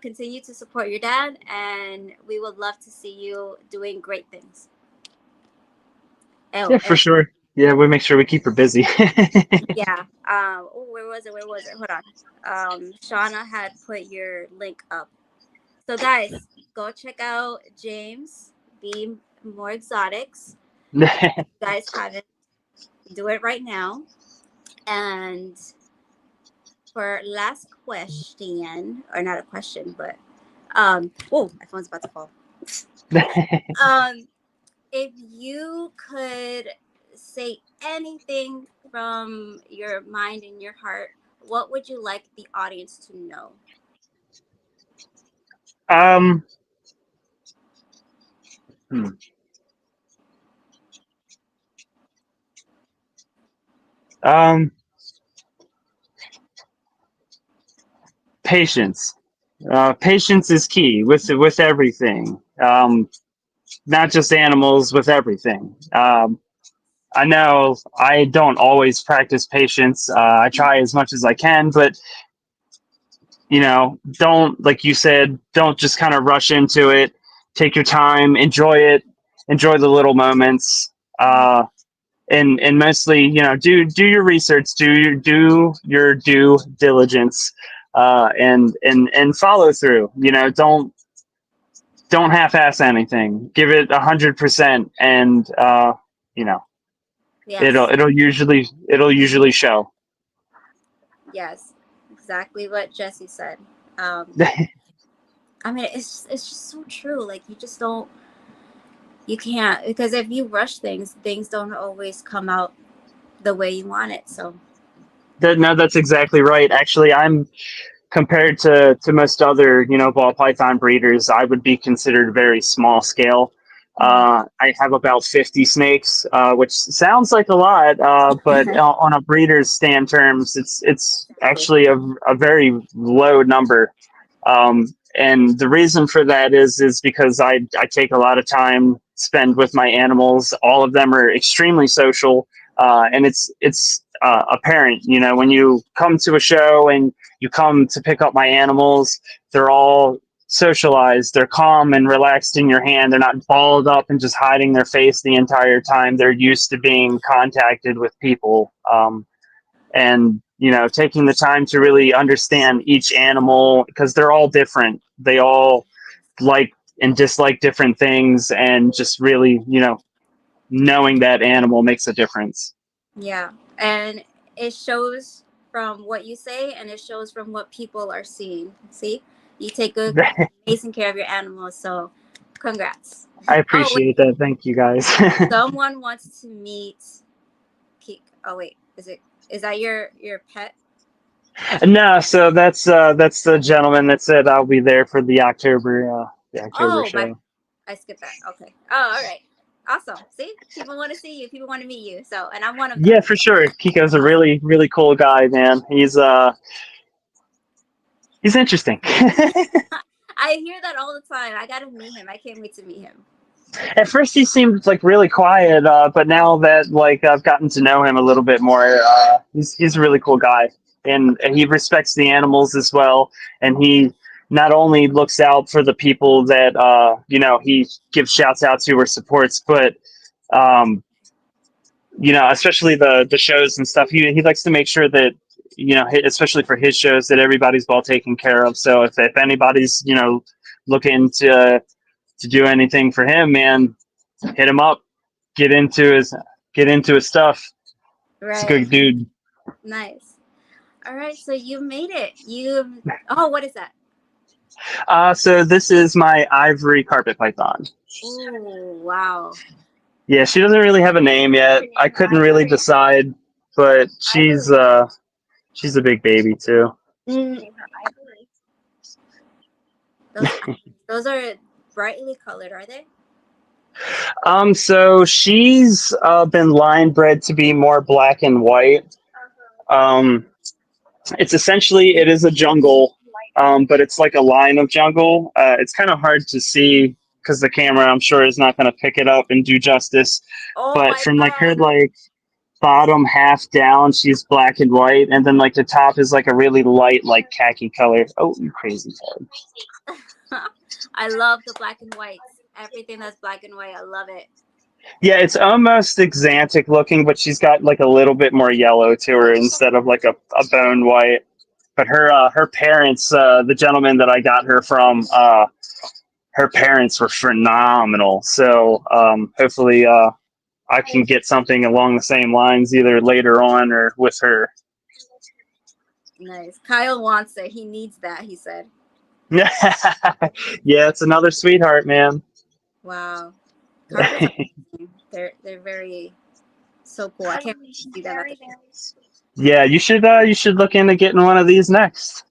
continue to support your dad, and we would love to see you doing great things. Oh, Yeah, for sure. Yeah, we make sure we keep her busy. yeah. Oh, where was it? Where was it? Hold on. Shauna had put your link up. So guys, go check out James Be More Exotics. If you guys haven't, do it right now. And for last question, or not a question, but oh, my phone's about to fall. Um, if you could say anything from your mind and your heart, what would you like the audience to know? um, hmm. um, Patience. Patience is key with everything. Not just animals, with everything. I know I don't always practice patience. I try as much as I can, but don't, like you said, don't just kind of rush into it. Take your time, enjoy it, enjoy the little moments, and mostly, do your research, do your due diligence, and follow through. Don't half-ass anything. Give it 100%, and you know Yes, it'll usually show. yes, exactly what Jesse said. I mean, it's just so true. Like, you can't, because if you rush things, things don't always come out the way you want it. So No, that's exactly right. Actually, I'm compared to most other ball python breeders, I would be considered very small scale. mhm. I have about 50 snakes, which sounds like a lot, but on a breeder's stand terms, it's actually a very low number. And the reason for that is because I take a lot of time spend with my animals. All of them are extremely social, and it's apparent. When you come to a show and you come to pick up my animals, they're all socialized. They're calm and relaxed in your hand. They're not balled up and just hiding their face the entire time. They're used to being contacted with people. And taking the time to really understand each animal, because they're all different. They all like and dislike different things, and just really knowing that animal makes a difference. Yeah, and it shows from what you say, and it shows from what people are seeing. See, you take good, amazing care of your animals. So, congrats. I Oh wait, appreciate that. Thank you, guys. someone wants to meet Keek. Oh wait, is that your pet? No, so that's the gentleman that said I'll be there for the October Oh my, show. I skipped that. Okay. Oh, all right. Awesome. See, people want to see you. People want to meet you. So, and I'm one of them. Yeah, for sure. Kiko's a Awesome. really, really cool guy, man. He's interesting. I hear that all the time. I gotta meet him. I can't wait to meet him. At first, he seemed like really quiet, but now that like I've gotten to know him a little bit more, he's a really cool guy, and he respects the animals as well. And he not only looks out for the people that he gives shouts out to or supports, but um, especially the shows and stuff. He likes to make sure that especially for his shows, that everybody's well taken care of. So if anybody's looking to do anything for him, man, hit him up. Get into his stuff. He's a Right. good dude. Nice. All right. So you made it. Oh, what is that? So this is my ivory carpet python. Ooh, wow. Yeah, she doesn't really have a name yet. I couldn't really decide, but she's a big baby too. Mm, Name her Ivory. those are brightly colored, are they? So she's been line bred to be more black and white. Um, it's essentially it is a jungle, but it's like a line of jungle. It's kind of hard to see because the camera, I'm sure, is not going to pick it up and do justice. Oh But my from like her god. like bottom half down, she's black and white, and then like the top is like a really light like khaki color. Oh, you crazy dog. I love the black and whites. Everything that's black and white, I love it. Yeah, it's almost Xanthic looking, but she's got like a little bit more yellow to her instead of like a bone white. But her parents, the gentleman that I got her from, her parents were phenomenal. So hopefully I can get something along the same lines either later on or with her. Nice. Kyle wants it. He needs that, he said. Yeah, it's another sweetheart, man. Wow. Carpets are they're very so cool. I can't She's see them at very, the very sweet. Yeah, you should look into getting one of these next.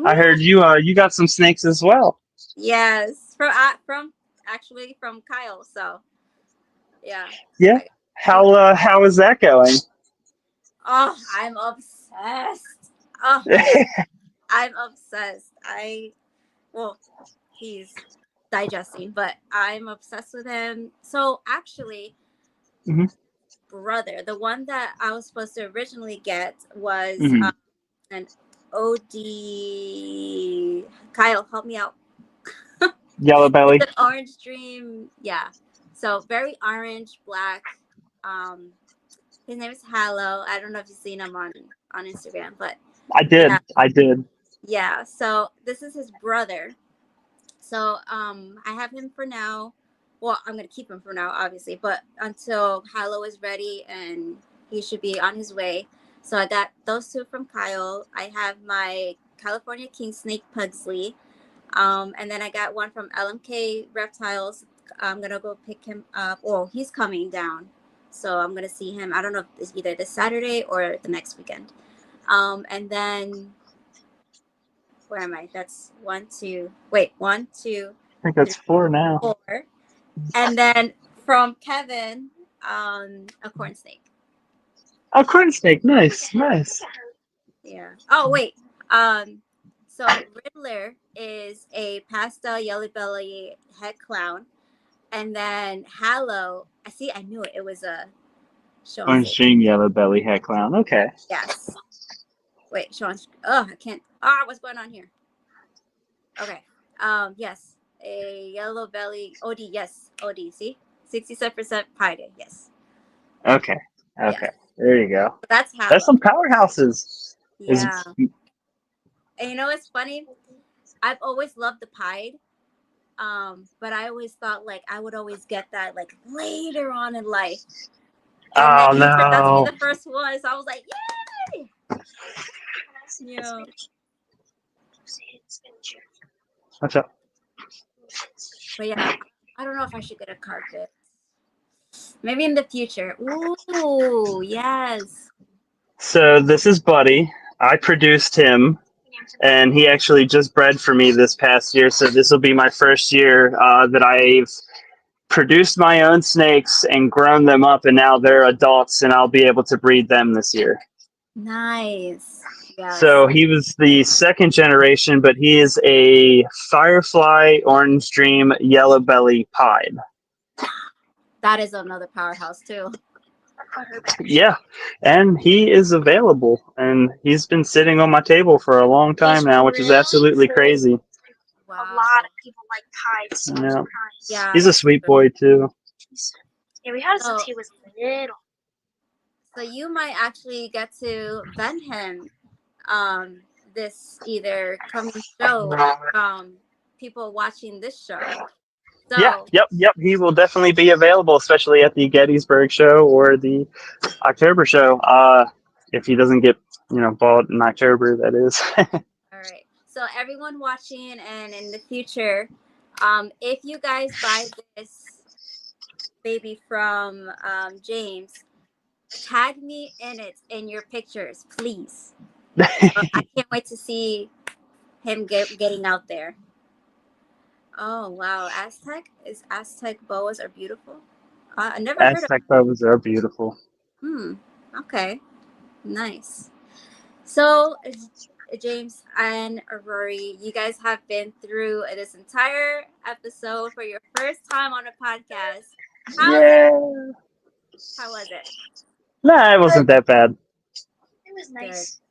I heard you got some snakes as well. Yes, from actually from Kyle. So yeah. Yeah. How is that going? Oh, I'm obsessed. Oh my god, I'm obsessed. Well, he's digesting, but I'm obsessed with him. So actually, Mhm. brother, the one that I was supposed to originally get was Mhm. an OD. Kyle, help me out. Yellow belly. It's an orange dream. Yeah. So very orange, black. His name is Hallow. I don't know if you've seen him on Instagram, but I did. yeah. I did. Yeah. So this is his brother. So I have him for now. Well, I'm gonna keep him for now, obviously, but until Hallow is ready and he should be on his way. So I got those two from Kyle. I have my California King Snake Pugsley. And then I got one from LMK Reptiles. I'm gonna go pick him up. Oh, he's coming down, so I'm gonna see him. I don't know if it's either this Saturday or the next weekend. And then where am I? That's 1, 2. Wait, 1, 2, I think that's 4 now. 4. And then from Kevin, a corn snake. Oh, corn snake. Nice, nice. Yeah. Oh wait. So Riddler is a pastel yellow belly head clown, and then Hallow. I knew it. It was a Sean. Orange dream, yellow belly, head clown. Okay. Yes. Wait, Sean. Oh, I can't. Ah, what's going on here? Okay. Yes, a yellow belly OD. Yes, OD. See, 67% pie day. Yes. Okay. Yes. There you go. That's Hallow. That's some powerhouses. Yeah. And you know what's funny? I've always loved the pied. But I always thought like I would always get that like later on in life. And then he turned out to be the first one. So I was like, yay! Yeah. What's up? But yeah, I don't know if I should get a carpet. Maybe in the future. Ooh, yes. So this is Buddy. I produced him, and he actually just bred for me this past year. So this will be my first year that I've produced my own snakes and grown them up, and now they're adults, and I'll be able to breed them this year. Nice. Yes. So he was the second generation, but he is a Firefly Orange Dream Yellow Belly Pied. That is another powerhouse too. Yeah, and he is available, and he's been sitting on my table for a long time now, which is absolutely crazy. Wow. A lot of people like pies. So Yeah. Yeah. He's a sweet boy too. Yeah, we had it So- since he was little. So you might actually get to vend him this either coming show, people watching this show. So, Yeah, yep. He will definitely be available, especially at the Gettysburg show or the October show. If he doesn't get, bought in October, that is. All right. So everyone watching and in the future, if you guys buy this baby from James, tag me in it in your pictures, please. I can't wait to see him getting out there. Oh wow, Aztec boas are beautiful. I never heard of. Aztec boas are beautiful. Okay, nice. So James and Rory, you guys have been through this entire episode for your first time on a podcast. How was it? Nah, it wasn't that bad. It was nice.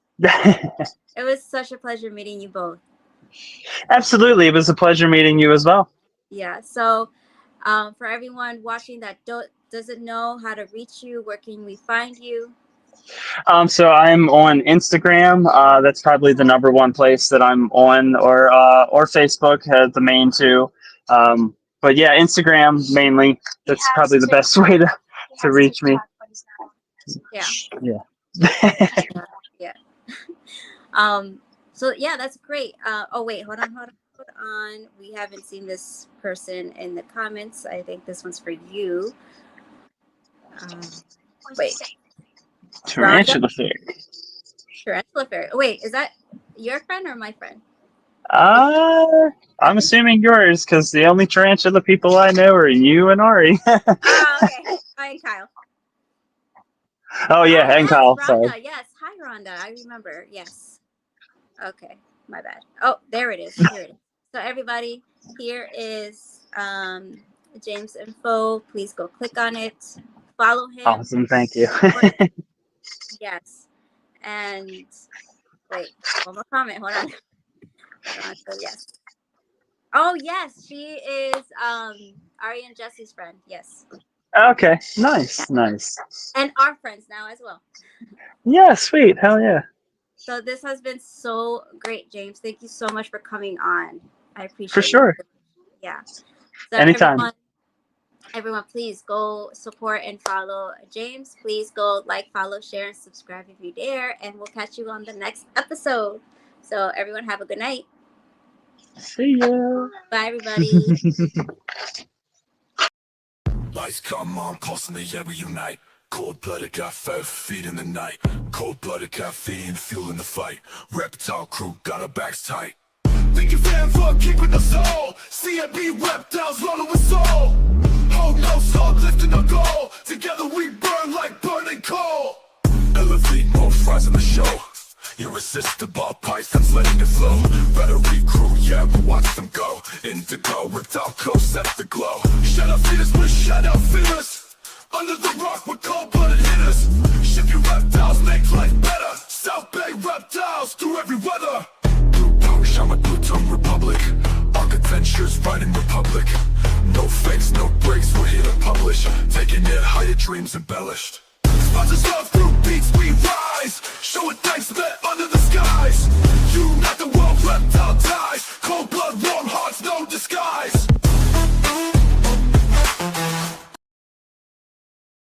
It was such a pleasure meeting you both. Absolutely, it was a pleasure meeting you as well. Yeah. So, for everyone watching that doesn't know how to reach you, where can we find you? So I'm on Instagram. That's probably the number one place that I'm on, or Facebook, the main two. But yeah, Instagram mainly. That's probably the best way to reach me. Yeah. Yeah. Yeah. So yeah, that's great. Oh wait, hold on. We haven't seen this person in the comments. I think this one's for you. Wait. Tarantula Fairy. Tarantula Fairy. Wait, is that your friend or my friend? I'm assuming yours, because the only tarantula people I know are you and Ari. Oh, okay. Hi, Kyle. Oh yeah, and yes, Kyle. Rhonda. Sorry. Yes, hi Rhonda. I remember. Yes. Okay, my bad. Oh, there it is. Here it is. So everybody, here is James' info. Please go click on it. Follow him. Awesome, thank you. Yes. And wait, one more comment. Hold on. So yes. Oh yes, she is Ari and Jesse's friend. Yes. Okay, nice. And our friends now as well. Yeah, sweet. Hell yeah. So this has been so great, James. Thank you so much for coming on. I appreciate it. For sure. Yeah. So Anytime. Everyone, please go support and follow James. Please go like, follow, share, and subscribe if you dare. And we'll catch you on the next episode. So everyone have a good night. See ya. Bye, everybody. Lights come on, pulse in the air, we unite. Cold-blooded, got 5 feet in the night. Cold-blooded, caffeine, fueling the fight. Reptile crew, got our backs tight. Thank you fans for keeping us all. CMB reptiles rolling with soul. Hold no soul, lifting our goal. Together we burn like burning coal. Elevate, more fries in the show. Irresistible pythons letting it flow. Battery crew, yeah, but watch them go. Indigo, reptile coast, set the glow. Shout out feeders, we're shout out feelers. Under the rock with cold-blooded hitters. Ship you reptiles.